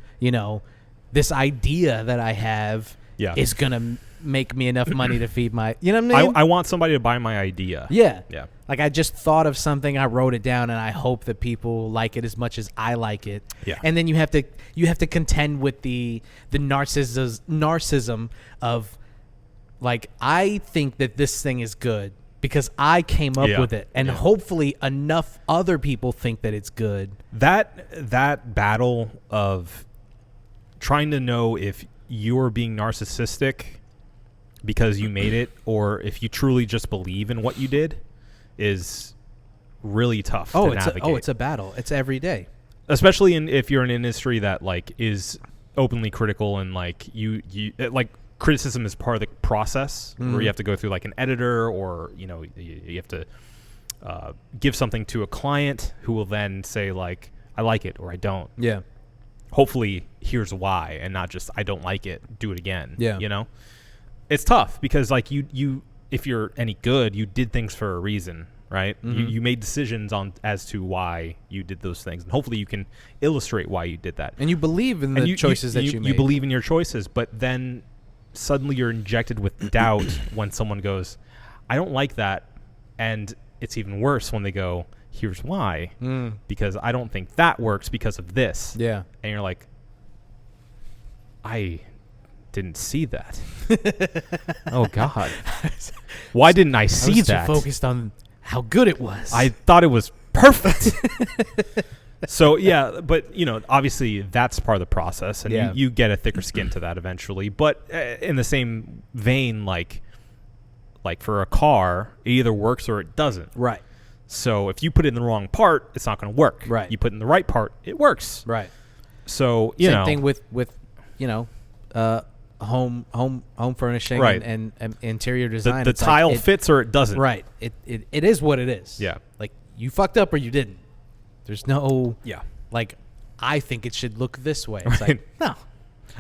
this idea that I have is gonna make me enough money to feed my, you know what I mean?
I want somebody to buy my idea.
Yeah.
Like
I just thought of something, I wrote it down, and I hope that people like it as much as I like it.
Yeah.
And then you have to contend with the narcissism of, like, I think that this thing is good because I came up with it, and hopefully enough other people think that it's good.
That battle of trying to know if you're being narcissistic because you made it, or if you truly just believe in what you did, is really tough to navigate.
It's a battle. It's every day.
Especially if you're in an industry that like is openly critical, and like you like criticism is part of the process where you have to go through like an editor, or you have to give something to a client who will then say like, I like it or I don't.
Yeah.
Hopefully here's why, and not just I don't like it, do it again.
Yeah.
It's tough because like you if you're any good, you did things for a reason, right? You made decisions as to why you did those things, and hopefully you can illustrate why you did that.
And you believe in the choices that you made.
You believe in your choices, but then suddenly you're injected with doubt when someone goes, I don't like that. And it's even worse when they go, here's why. Because I don't think that works because of this.
Yeah.
And you're like, I didn't see that. Oh, God. Why didn't I see that?
I was too focused on how good it was.
I thought it was perfect. So, yeah, but, obviously that's part of the process, and you get a thicker skin to that eventually. But in the same vein, like for a car, it either works or it doesn't.
Right.
So if you put it in the wrong part, it's not going to work.
Right.
You put it in the right part, it works.
Right.
So,
Same thing with home furnishing,
right,
and interior design.
The tile fits or it doesn't.
Right. It is what it is.
Yeah.
Like, you fucked up or you didn't. There's no like, I think it should look this way. It's like, no.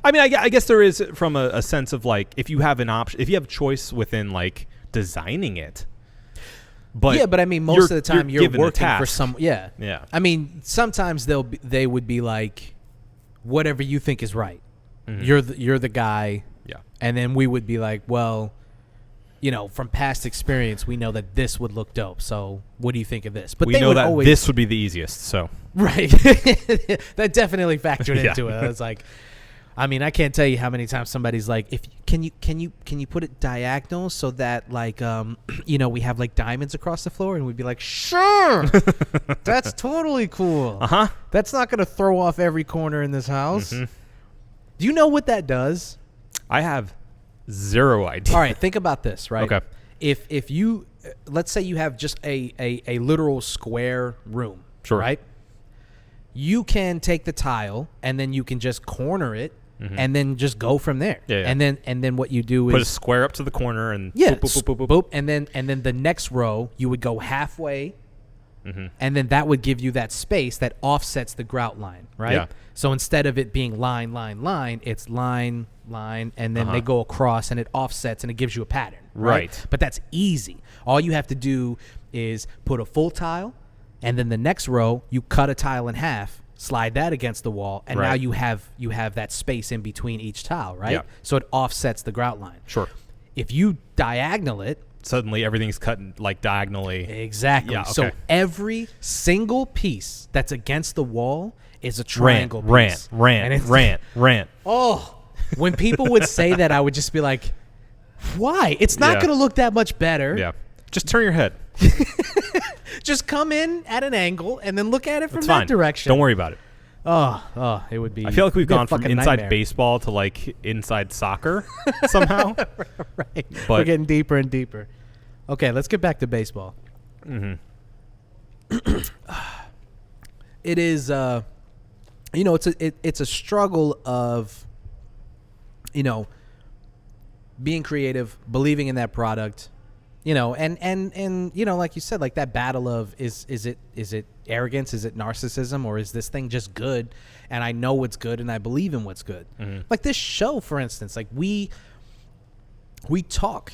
I mean, I guess there is, from a sense of like, if you have an option, if you have choice within like designing it. But
I mean, most of the time you're working for some. Yeah.
Yeah.
I mean, sometimes they would be like, whatever you think is right. You're the guy.
Yeah.
And then we would be like, well, from past experience, we know that this would look dope. So what do you think of this? But
we know that this would be the easiest. So
right. That definitely factored into it. I was like, I mean, I can't tell you how many times somebody's like, can you put it diagonal so that like we have like diamonds across the floor, and we'd be like, sure, that's totally cool. That's not gonna throw off every corner in this house. Do you know what that does?
I have zero idea.
All right, think about this, right?
Okay.
If you let's say you have just a literal square room,
sure,
right? You can take the tile and then you can just corner it. And then just go from there.
Yeah.
And then what you do is
put a square up to the corner and
boop,
boop, boop, boop, boop.
boop. And then the next row you would go halfway, and then that would give you that space that offsets the grout line, right?
Yeah.
So instead of it being line, it's line, and then they go across, and it offsets, and it gives you a pattern, right? But that's easy. All you have to do is put a full tile, and then the next row you cut a tile in half, slide that against the wall, and
Right.
now you have that space in between each tile, right?
Yeah.
So it offsets the grout line.
Sure.
If you diagonal it,
Suddenly everything's cut like diagonally.
exactly.
Yeah,
So
okay.
every single piece that's against the wall is a triangle piece.
Rant.
And it's-
Rant.
Oh, when people would say that, I would just be like, why? It's not
Yeah.
going to look that much better.
Yeah. Just turn your head.
Just come in at an angle and then look at it from
It's
that
fine.
direction.
Don't worry about it.
Oh, it would be.
I feel like we've
it'd be a
gone from
fucking
inside
nightmare.
baseball to like inside soccer somehow.
Right.
But-
We're getting deeper and deeper. Okay, let's get back to baseball. It is, it's a struggle of, being creative, believing in that product, and like you said, like that battle of is it arrogance, is it narcissism, or is this thing just good, and I know what's good and I believe in what's good. Like this show, for instance, like we talk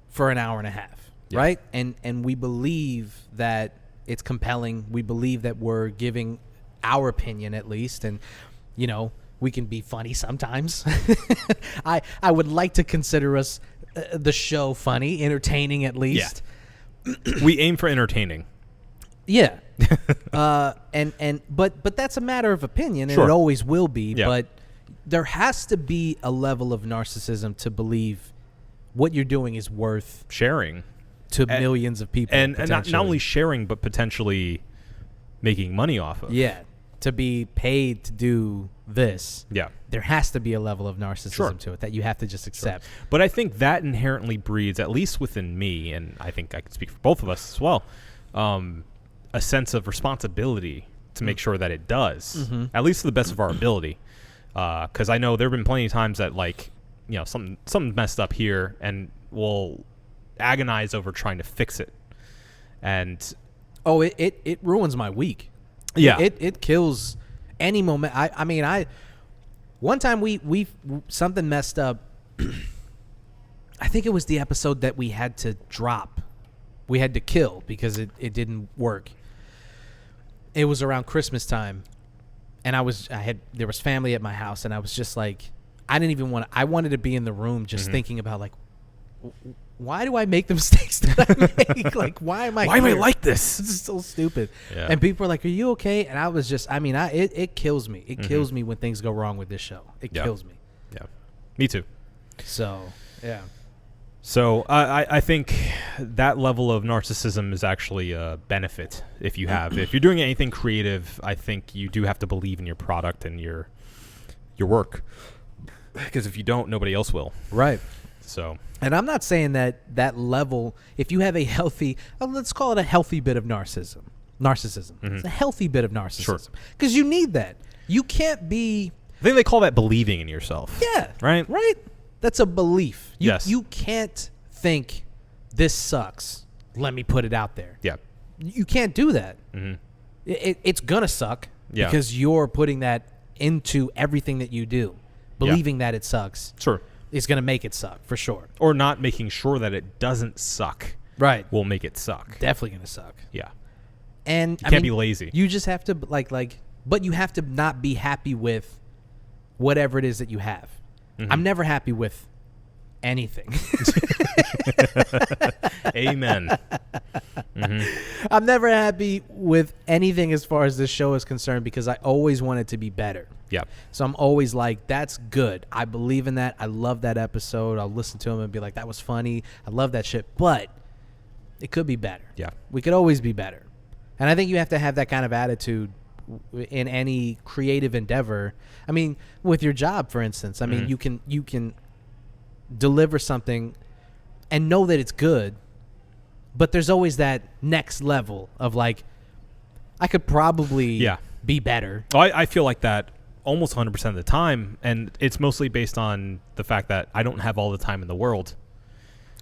for an hour and a half, right? And we believe that it's compelling. We believe that we're giving our opinion at least, and we can be funny sometimes. I would like to consider us the show funny, entertaining at least.
We aim for entertaining.
Yeah. But that's a matter of opinion, and
Sure.
it always will be.
Yeah.
But there has to be a level of narcissism to believe what you're doing is worth
Sharing.
to millions of people.
And not
potentially.
only sharing, but potentially making money off of.
Yeah. To be paid to do this.
Yeah.
There has to be a level of narcissism
Sure.
to it that you have to just accept.
But I think that inherently breeds, at least within me, and I think I can speak for both of us as well, a sense of responsibility to make sure that it does, at least to the best of our ability. Because I know there have been plenty of times that, like, something messed up here, and we'll agonize over trying to fix it. And
Oh, it ruins my week.
yeah,
It kills any moment. I mean, one time we something messed up. I think it was the episode that we had to drop. We had to kill because it didn't work. It was around Christmas time, and there was family at my house, and I was just like, I wanted to be in the room just thinking about, like, why do I make the mistakes that I make? Like, why am I here?
like this?
This is so stupid.
Yeah.
And people are like, are you okay? And I was just, it kills me. It kills me when things go wrong with this show. It
Yeah.
kills me.
Yeah, me too.
So, yeah.
So I think that level of narcissism is actually a benefit if you're doing anything creative. I think you do have to believe in your product and your work, because if you don't, nobody else will.
Right.
So,
And I'm not saying that level, if you have a healthy, let's call it a healthy bit of narcissism. It's a healthy bit of narcissism. Because you need that. You can't be...
I think they call that believing in yourself.
Yeah.
Right?
Right? That's a belief.
Yes.
You can't think, this sucks, let me put it out there.
Yeah.
You can't do that. It's going to suck
Yeah.
because you're putting that into everything that you do. Believing that it sucks
Sure.
is going to make it suck, for sure.
Or not making sure that it doesn't suck
Right.
will make it suck.
Definitely going to suck.
Yeah.
And
You can't be lazy.
You just have to, but you have to not be happy with whatever it is that you have. I'm never happy with anything.
Amen.
I'm never happy with anything as far as this show is concerned because I always want it to be better.
Yeah.
So I'm always like, that's good. I believe in that. I love that episode. I'll listen to him and be like, that was funny. I love that shit. But it could be better.
Yeah.
We could always be better. And I think you have to have that kind of attitude in any creative endeavor. I mean, with your job, for instance, I mean, you can deliver something and know that it's good, but there's always that next level of, like, I could probably be better.
Well, I feel like that almost 100% of the time, and it's mostly based on the fact that I don't have all the time in the world.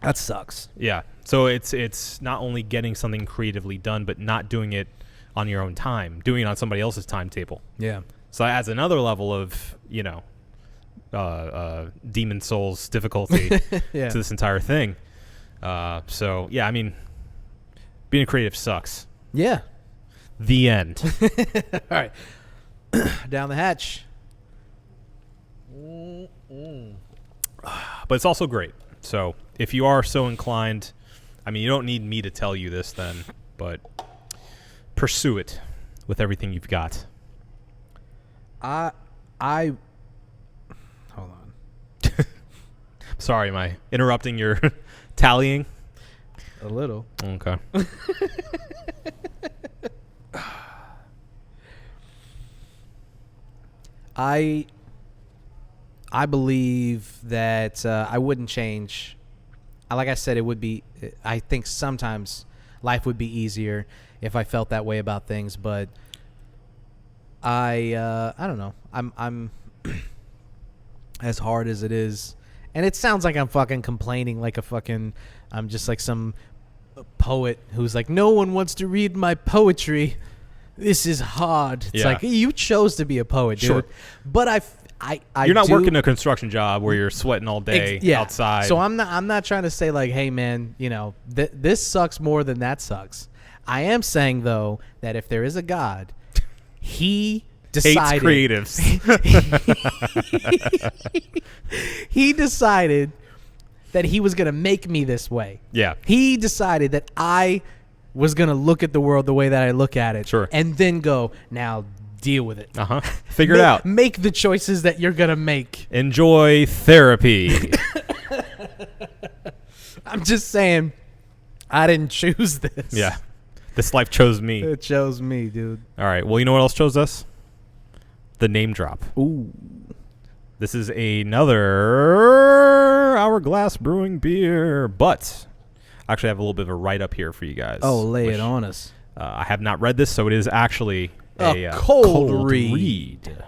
That sucks.
Yeah. So it's not only getting something creatively done, but not doing it on your own time, doing it on somebody else's timetable.
Yeah.
So that adds another level of, Demon Souls difficulty
Yeah.
to this entire thing. So, yeah, I mean, being creative sucks.
Yeah.
The end.
All right. Down the hatch.
But it's also great. So if you are so inclined, I mean, you don't need me to tell you this then, but pursue it with everything you've got.
I hold on.
Sorry, am I interrupting your tallying?
A little.
Okay.
I believe that I wouldn't change. Like I said, it would be. I think sometimes life would be easier if I felt that way about things, but I don't know. I'm as hard as it is, and it sounds like I'm fucking complaining, like I'm just like some poet who's like, no one wants to read my poetry. This is hard. It's like, you chose to be a poet, dude. Sure. But
you're not working a construction job where you're sweating all day outside.
So I'm not trying to say like, hey man, this sucks more than that sucks. I am saying though that if there is a God, he decided
hates creatives.
He decided that he was gonna make me this way.
Yeah.
He decided that I was gonna look at the world the way that I look at it.
Sure.
And then go, now deal with it.
Figure it out.
Make the choices that you're gonna make.
Enjoy therapy.
I'm just saying, I didn't choose this.
Yeah. This life chose me.
It chose me, dude.
All right. Well, you know what else chose us? The name drop.
Ooh.
This is another Hourglass Brewing beer, but actually I have a little bit of a write-up here for you guys.
Oh, lay it on us.
I have not read this, so it is actually a
cold read.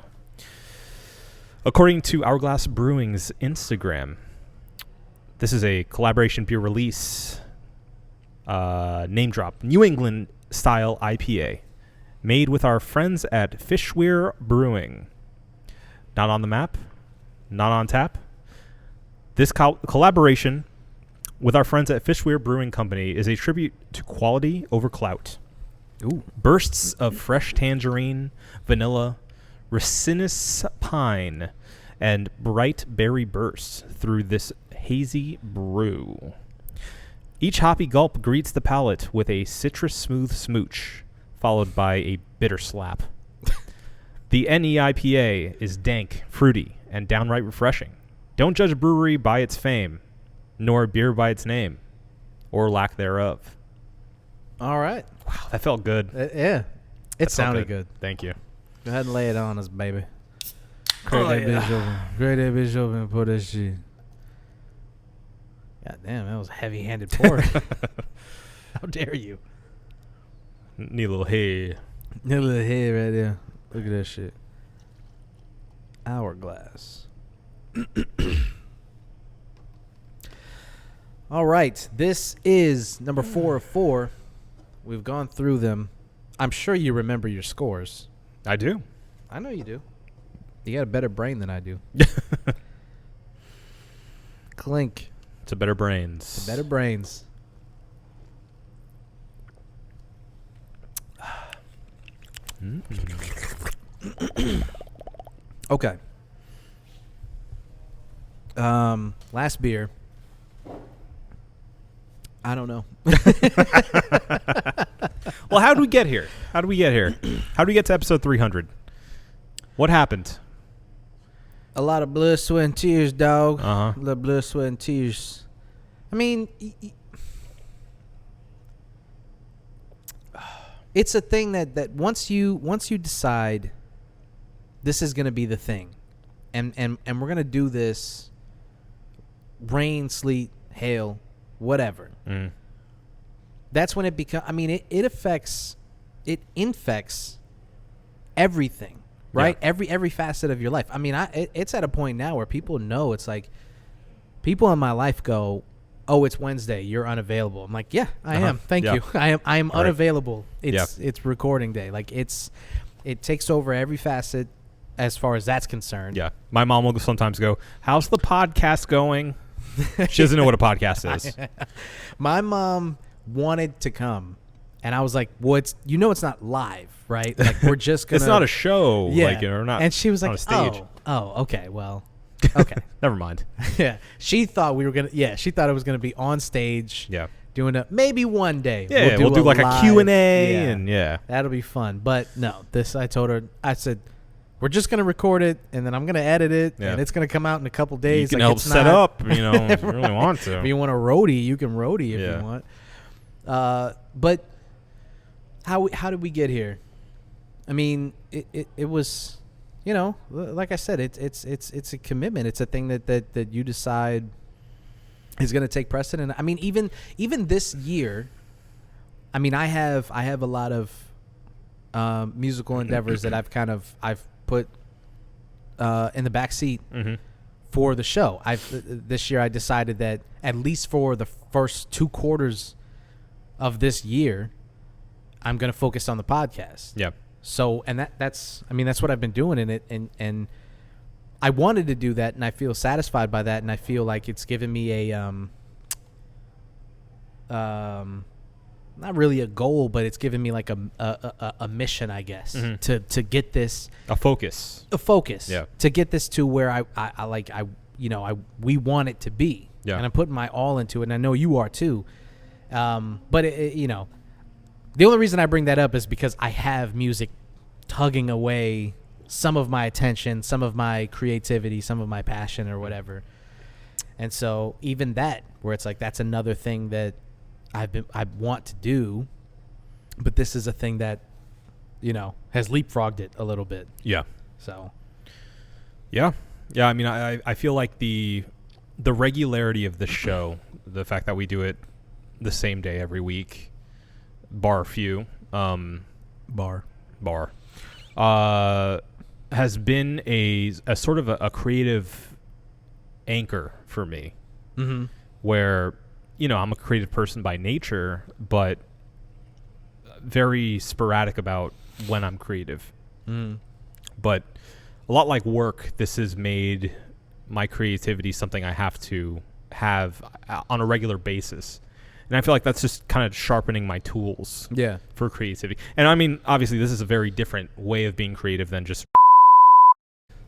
According to Hourglass Brewing's Instagram, this is a collaboration beer release. Name drop. New England style IPA. Made with our friends at Fishweir Brewing. Not on the map. Not on tap. This collaboration with our friends at Fishweir Brewing Company is a tribute to quality over clout.
Ooh.
Bursts of fresh tangerine, vanilla, ricinous pine, and bright berry bursts through this hazy brew. Each hoppy gulp greets the palate with a citrus-smooth smooch, followed by a bitter slap. The NEIPA is dank, fruity, and downright refreshing. Don't judge a brewery by its fame, nor a beer by its name, or lack thereof.
All right.
Wow, that felt good.
Yeah. It sounded good.
Thank you.
Go ahead and lay it on us, baby. Crack that bitch open. Crack that bitch open and pour that shit. God damn, that was a heavy-handed pour. How dare you?
Need a little hay.
Need a little hay right there. Look at that shit. Hourglass. All right. This is number 4 of 4. We've gone through them. I'm sure you remember your scores.
I do.
I know you do. You got a better brain than I do. Clink.
It's a better brains.
It's a better brains. Okay. Last beer. I don't know.
Well, how did we get here? How did we get to episode 300? What happened?
A lot of blood, sweat, and tears, dog.
Uh-huh.
A lot of blood, sweat, and tears. I mean, it's a thing that once you decide this is going to be the thing, and we're going to do this, rain, sleet, hail, whatever.
Mm.
That's when it becomes. I mean, it infects everything, right?
Yeah.
Every facet of your life. I mean, it's at a point now where people know. It's like people in my life go, "Oh, it's Wednesday. You're unavailable." I'm like, "Yeah, I am. Thank you. I am
All
unavailable.
Right.
It's recording day. Like it takes over every facet as far as that's concerned."
Yeah. My mom will sometimes go, "How's the podcast going?" She doesn't know what a podcast is.
My mom wanted to come, And I was like, well, it's not live, right? Like, we're just going to.
It's not a show.
Yeah.
Like, or not.
And she was
not
like,
a stage.
oh, okay, well, okay.
Never mind.
Yeah. She thought we were going to, she thought it was going to be on stage.
Yeah.
Doing maybe one day.
Yeah, we'll do like
live,
a Q&A and
That'll be fun. But no, I told her, I said, we're just going to record it and then I'm going to edit it and it's going to come out in a couple days.
You can help set up, if you really want to.
If you want a roadie, you can roadie if you want. But how did we get here? I mean, it was, like I said, it's a commitment. It's a thing that you decide is going to take precedent. I mean, even this year, I mean, I have a lot of musical endeavors that I've put in the back seat for the show. This year I decided that at least for the first 2 quarters of this year, I'm going to focus on the podcast.
Yeah.
So, and that's what I've been doing in it, and I wanted to do that, and I feel satisfied by that, and I feel like it's given me a not really a goal, but it's given me like a mission, I guess, to get this
a focus,
to get this to where we want it to be, and I'm putting my all into it, and I know you are too. But the only reason I bring that up is because I have music tugging away some of my attention, some of my creativity, some of my passion or whatever. And so even that, where it's like, that's another thing that I want to do, but this is a thing that, has leapfrogged it a little bit.
Yeah.
So.
Yeah. Yeah. I mean, I feel like the regularity of the show, the fact that we do it the same day every week, bar a few, has been a sort of a creative anchor for me, where, I'm a creative person by nature, but very sporadic about when I'm creative. But a lot like work, this has made my creativity something I have to have on a regular basis. And I feel like that's just kind of sharpening my tools for creativity. And I mean, obviously, this is a very different way of being creative than just...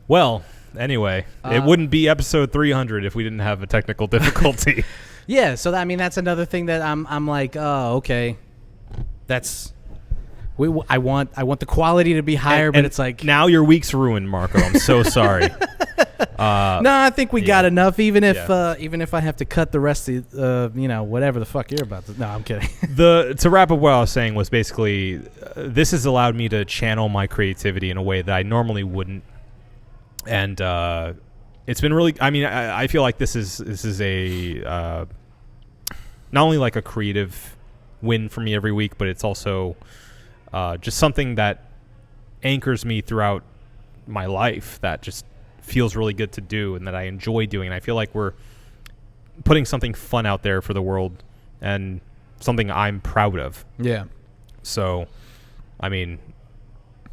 Well, anyway, it wouldn't be episode 300 if we didn't have a technical difficulty.
Yeah, so that's another thing that I'm like, oh, okay. That's... I want the quality to be higher, but it's like...
Now your week's ruined, Marco. I'm so sorry.
No, I think we got enough. Even if I have to cut the rest of whatever the fuck you're about to. No, I'm kidding.
To wrap up what I was saying was basically this has allowed me to channel my creativity in a way that I normally wouldn't, and it's been really. I mean, I feel like this is a not only like a creative win for me every week, but it's also just something that anchors me throughout my life. That just feels really good to do and that I enjoy doing. And I feel like we're putting something fun out there for the world and something I'm proud of.
Yeah. So,
I mean,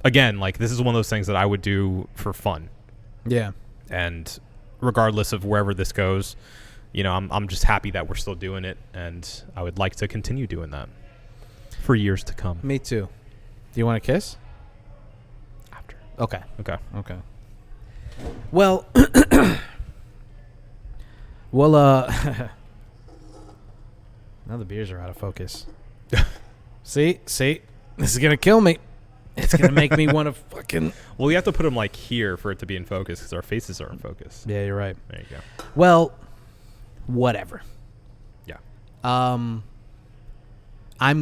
again, like this is one of those things that I would do for fun.
Yeah.
And regardless of wherever this goes, I'm just happy that we're still doing it, and I would like to continue doing that for years to come.
Me too. Do you want to kiss?
After.
Okay. Well, now the beers are out of focus. See, this is gonna kill me. It's gonna make me want to fucking.
Well, you have to put them like here for it to be in focus because our faces are in focus.
Yeah, you're right.
There you go.
Well, whatever.
Yeah.
I'm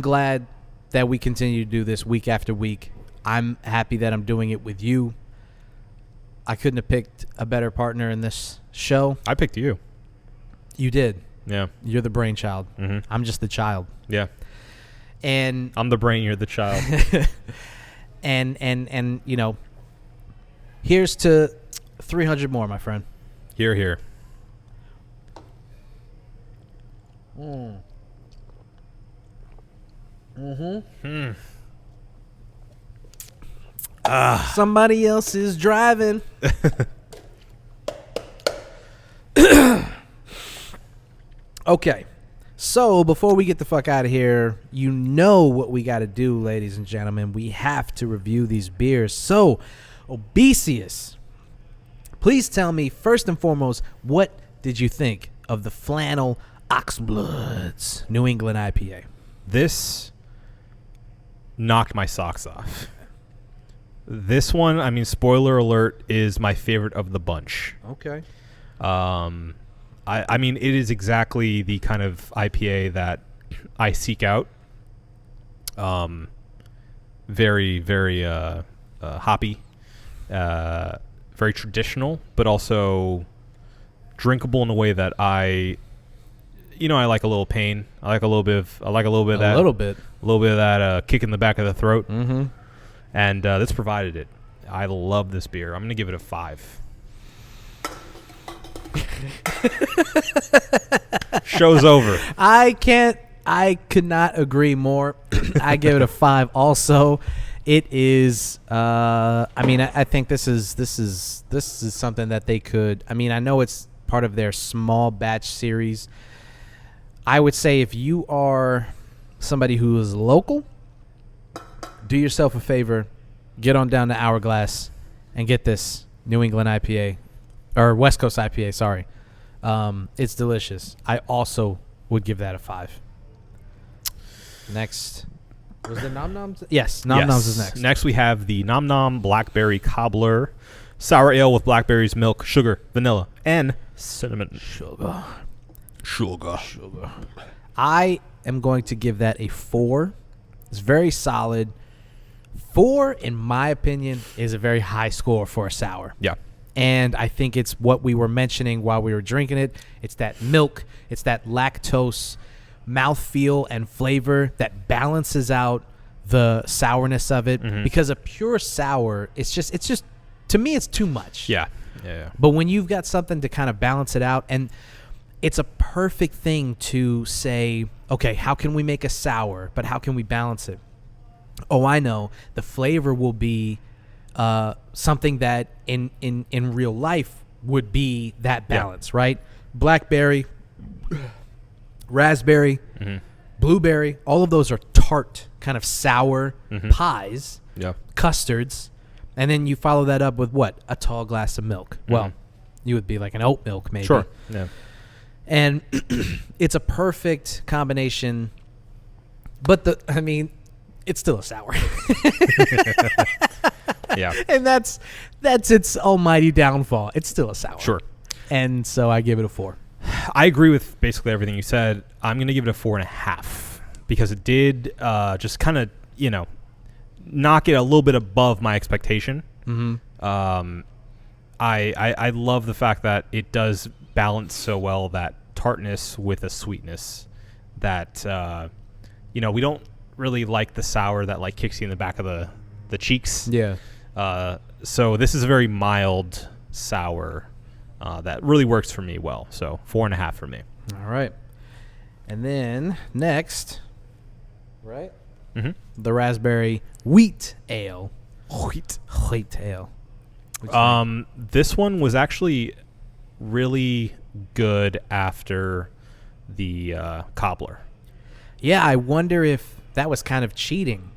glad that we continue to do this week after week. I'm happy that I'm doing it with you. I couldn't have picked a better partner in this show.
I picked you.
You did.
Yeah.
You're the brainchild.
Mm-hmm.
I'm just the child.
Yeah.
And
I'm the brain, you're the child.
and here's to 300 more, my friend.
Here.
Somebody else is driving. Okay. So before we get the fuck out of here, you know what we got to do, ladies and gentlemen. We have to review these beers. So, Obesius, please tell me, first and foremost, what did you think of the Flannel Oxbloods New England IPA?
This knocked my socks off. This one, I mean, spoiler alert, is my favorite of the bunch.
Okay.
I mean, it is exactly the kind of IPA that I seek out. Very, very hoppy, very traditional, but also drinkable in a way that I like a little pain. I like a little bit of that kick in the back of the throat.
Mm-hmm.
And this provided it. I love this beer. I'm gonna give it a 5. Show's over.
I could not agree more. I give it a 5 also. It is I think this is something that they could, I know it's part of their small batch series. I would say if you are somebody who is local, do yourself a favor, get on down to Hourglass and get this New England IPA or West Coast IPA, sorry. It's delicious. I also would give that a 5. Next. Was the Nom Noms? Yes, Nom Noms is next.
Next we have the Nom Nom Blackberry Cobbler Sour Ale with blackberries, milk, sugar, vanilla, and cinnamon.
Sugar.
Sugar.
I am going to give that a 4. It's very solid. 4, in my opinion, is a very high score for a sour.
Yeah.
And I think it's what we were mentioning while we were drinking it. It's that milk. It's that lactose mouthfeel and flavor that balances out the sourness of it.
Mm-hmm.
Because a pure sour, it's just to me, it's too much.
Yeah.
But when you've got something to kind of balance it out, and it's a perfect thing to say, okay, how can we make a sour, but how can we balance it? Oh, I know. The flavor will be something that in real life would be that balance, right? Blackberry, raspberry, blueberry, all of those are tart, kind of sour pies, custards, and then you follow that up with what? A tall glass of milk. Well, you would be like an oat milk maybe.
Sure. Yeah.
And it's a perfect combination, but it's still a sour.
Yeah.
And that's its almighty downfall. It's still a sour.
Sure.
And so I give it a 4.
I agree with basically everything you said. I'm going to give it a 4.5 because it did just kind of, knock it a little bit above my expectation. Mm-hmm. I love the fact that it does balance so well that tartness with a sweetness that, we don't really like the sour that like kicks you in the back of the cheeks.
Yeah.
So this is a very mild sour that really works for me well. So 4.5 for me.
All right. And then next, right?
Mm-hmm.
The raspberry wheat ale. Wheat ale.
This one was actually really good after the Cobbler.
Yeah, I wonder if that was kind of cheating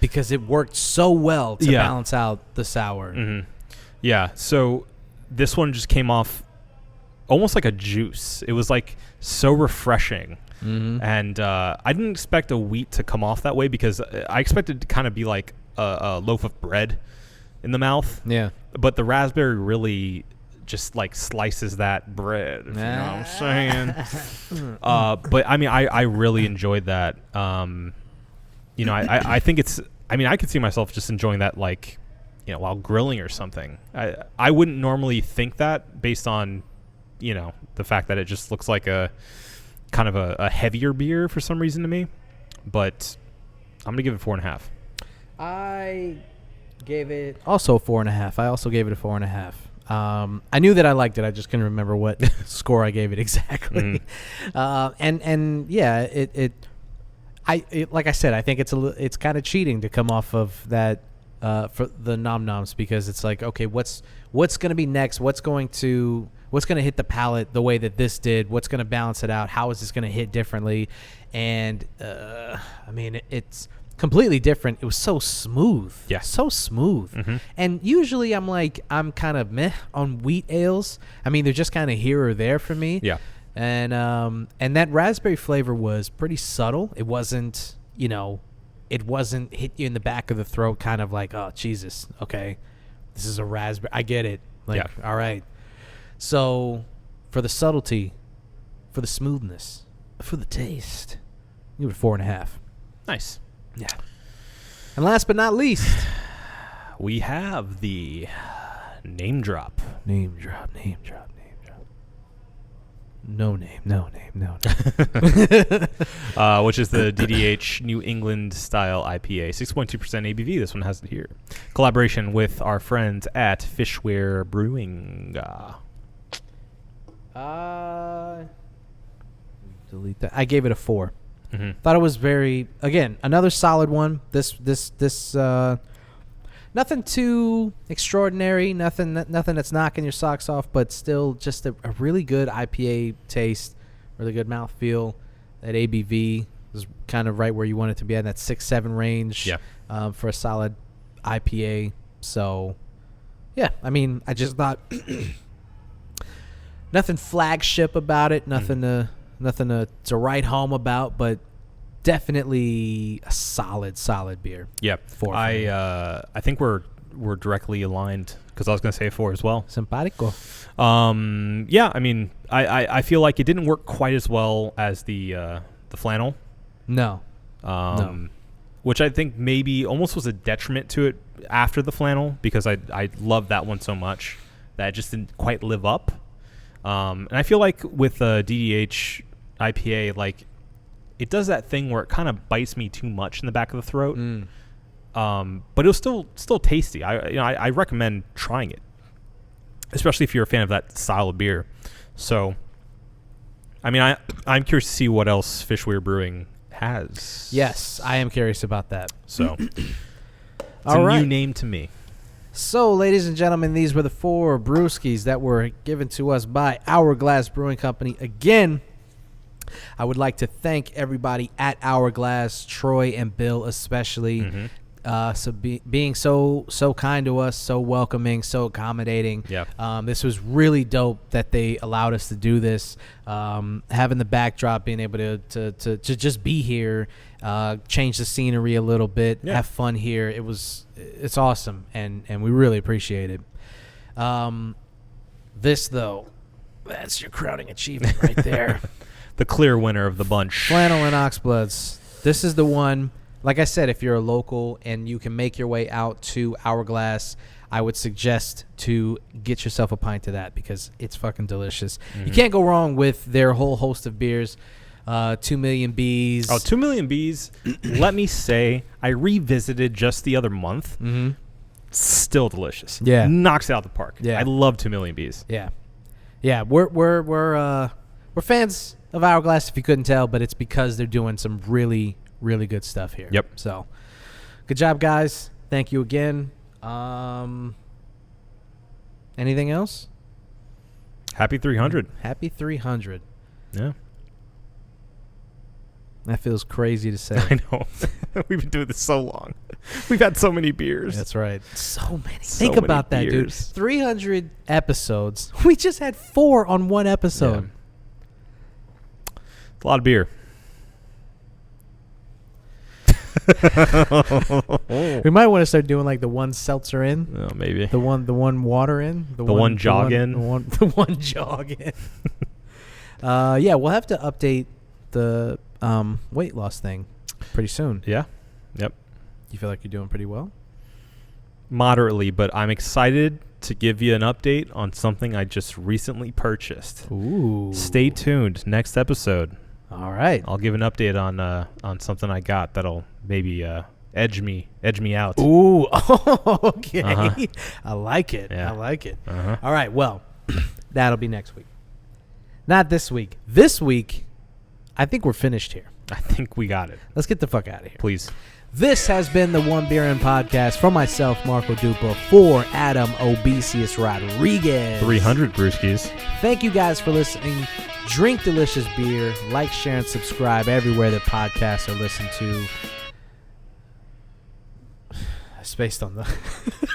because it worked so well to balance out the sour.
Mm-hmm. Yeah, so this one just came off almost like a juice. It was like so refreshing. Mm-hmm. And I didn't expect a wheat to come off that way because I expected it to kind of be like a loaf of bread in the mouth.
Yeah.
But the raspberry really just like slices that bread, if you know what I'm saying. But I really enjoyed that. I think it's, I could see myself just enjoying that like, while grilling or something. I wouldn't normally think that based on, the fact that it just looks like a kind of a heavier beer for some reason to me. But I'm going to give it 4.5.
I gave it also 4.5. I also gave it a 4.5. I knew that I liked it. I just couldn't remember what score I gave it exactly. And yeah, it like I said, I think it's kind of cheating to come off of that for the Nom Noms because it's like, okay, what's going to be next? What's going to What's going to hit the palate the way that this did? What's going to balance it out? How is this going to hit differently? And, I mean, it's completely different. It was so smooth.
Yeah.
So smooth.
Mm-hmm.
And usually I'm kind of meh on wheat ales. I mean, they're just kind of here or there for me.
Yeah.
And that raspberry flavor was pretty subtle. It wasn't, it wasn't hit you in the back of the throat kind of like, oh, Jesus, okay, this is a raspberry. I get it. Like, all right. So for the subtlety, for the smoothness, for the taste, give it 4.5.
Nice.
Yeah. And last but not least,
we have the name drop.
Name drop. No name.
Which is the DDH New England style IPA, 6.2% ABV. This one has it here. Collaboration with our friends at Fishweir Brewing.
Delete that. I gave it a 4.
Mm-hmm.
Thought it was another solid one. This nothing too extraordinary, nothing that's knocking your socks off, but still just a really good IPA taste, really good mouthfeel. That ABV is kind of right where you want it to be at, that 6-7 range.
Yeah.
For a solid IPA. So, yeah, I mean, I just thought nothing flagship about it, nothing to write home about, but definitely a solid beer.
Yeah.
4.
I think we're directly aligned because I was going to say 4 as well.
Simpatico.
Yeah, I mean, I feel like it didn't work quite as well as the Flannel.
No.
Which I think maybe almost was a detriment to it after the Flannel because I loved that one so much that it just didn't quite live up. And I feel like with DDH IPA, like it does that thing where it kind of bites me too much in the back of the throat. But it was still tasty. I recommend trying it, especially if you're a fan of that style of beer. So, I mean, I'm curious to see what else Fishweir Brewing has.
Yes, I am curious about that.
So, it's
All
a
right.
new name to me.
So, ladies and gentlemen, these were the 4 brewskis that were given to us by Hourglass Brewing Company. Again, I would like to thank everybody at Hourglass, Troy and Bill especially, being so kind to us, so welcoming, so accommodating.
Yeah.
This was really dope that they allowed us to do this. Having the backdrop, being able to just be here, change the scenery a little bit, have fun here. It's awesome, and we really appreciate it. This though, that's your crowning achievement right there.
The clear winner of the bunch.
Flannel and Oxbloods. This is the one. Like I said, if you're a local and you can make your way out to Hourglass, I would suggest to get yourself a pint of that because it's fucking delicious. You can't go wrong with their whole host of beers. 2 Million Bees.
Oh, 2 Million Bees. Let me say, I revisited just the other month.
Mm-hmm.
Still delicious.
Yeah.
Knocks it out the park.
Yeah.
I love 2 Million Bees.
Yeah. Yeah, we're fans of Hourglass if you couldn't tell, but it's because they're doing some really, really good stuff here.
Yep.
So, good job, guys. Thank you again. Anything else?
Happy 300.
Happy 300.
Yeah.
That feels crazy to say.
I know. We've been doing this so long. We've had so many beers.
That's right. So many.
So
Think
many
about that, dude.
beers.
300 episodes. We just had 4 on one episode.
Yeah. It's a lot of beer.
We might want to start doing like the one seltzer in,
Oh, maybe.
the one water in, the
one jog in.
the one jog in. Yeah, we'll have to update the weight loss thing pretty soon.
Yeah. Yep.
You feel like you're doing pretty well?
Moderately, but I'm excited to give you an update on something I just recently purchased.
Ooh.
Stay tuned. Next episode,
All right.
I'll give an update on something I got that'll maybe edge me out.
Ooh. Okay.
Uh-huh.
I like it.
Yeah.
I like it.
Uh-huh.
All right. Well, that'll be next week. Not this week. This week, I think we're finished here.
I think we got it.
Let's get the fuck out of here.
Please.
This has been the One Beer In podcast for myself, Marco Dupa, for Adam Obesius Rodriguez.
300 Brewskis.
Thank you guys for listening. Drink delicious beer. Like, share, and subscribe everywhere that podcasts are listened to. I spaced on the...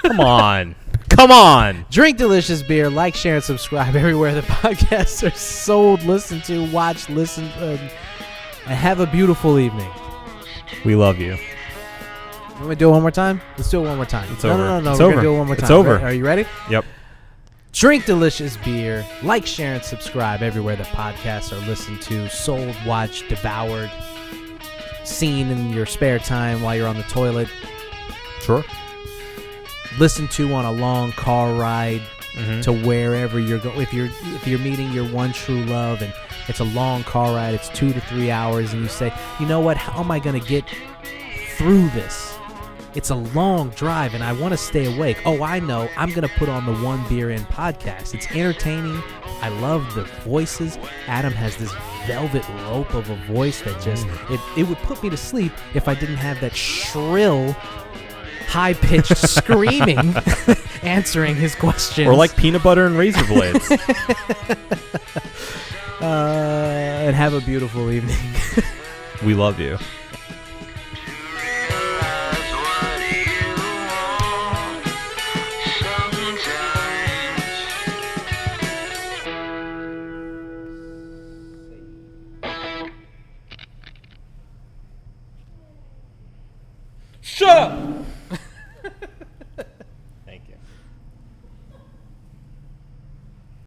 Come on. Come on.
Drink delicious beer. Like, share, and subscribe everywhere the podcasts are sold, listened to, watched, listened, and have a beautiful evening.
We love you.
Want me to do it one more time? Let's do it one more time.
It's over.
No.
It's
We're
over.
going to do it one more time.
It's over.
Are you ready?
Yep.
Drink delicious beer. Like, share, and subscribe everywhere that podcasts are listened to, sold, watched, devoured, seen in your spare time while you're on the toilet.
Sure.
Listen to on a long car ride
Mm-hmm.
to wherever you're going. If you're meeting your one true love and it's a long car ride, it's 2 to 3 hours, and you say, you know what? How am I going to get through this? It's a long drive, and I want to stay awake. Oh, I know. I'm going to put on the One Beer In podcast. It's entertaining. I love the voices. Adam has this velvet rope of a voice that just it would put me to sleep if I didn't have that shrill, high-pitched screaming answering his questions.
Or like peanut butter and razor blades.
And have a beautiful evening.
We love you.
Realize what you want sometimes.
Shut up!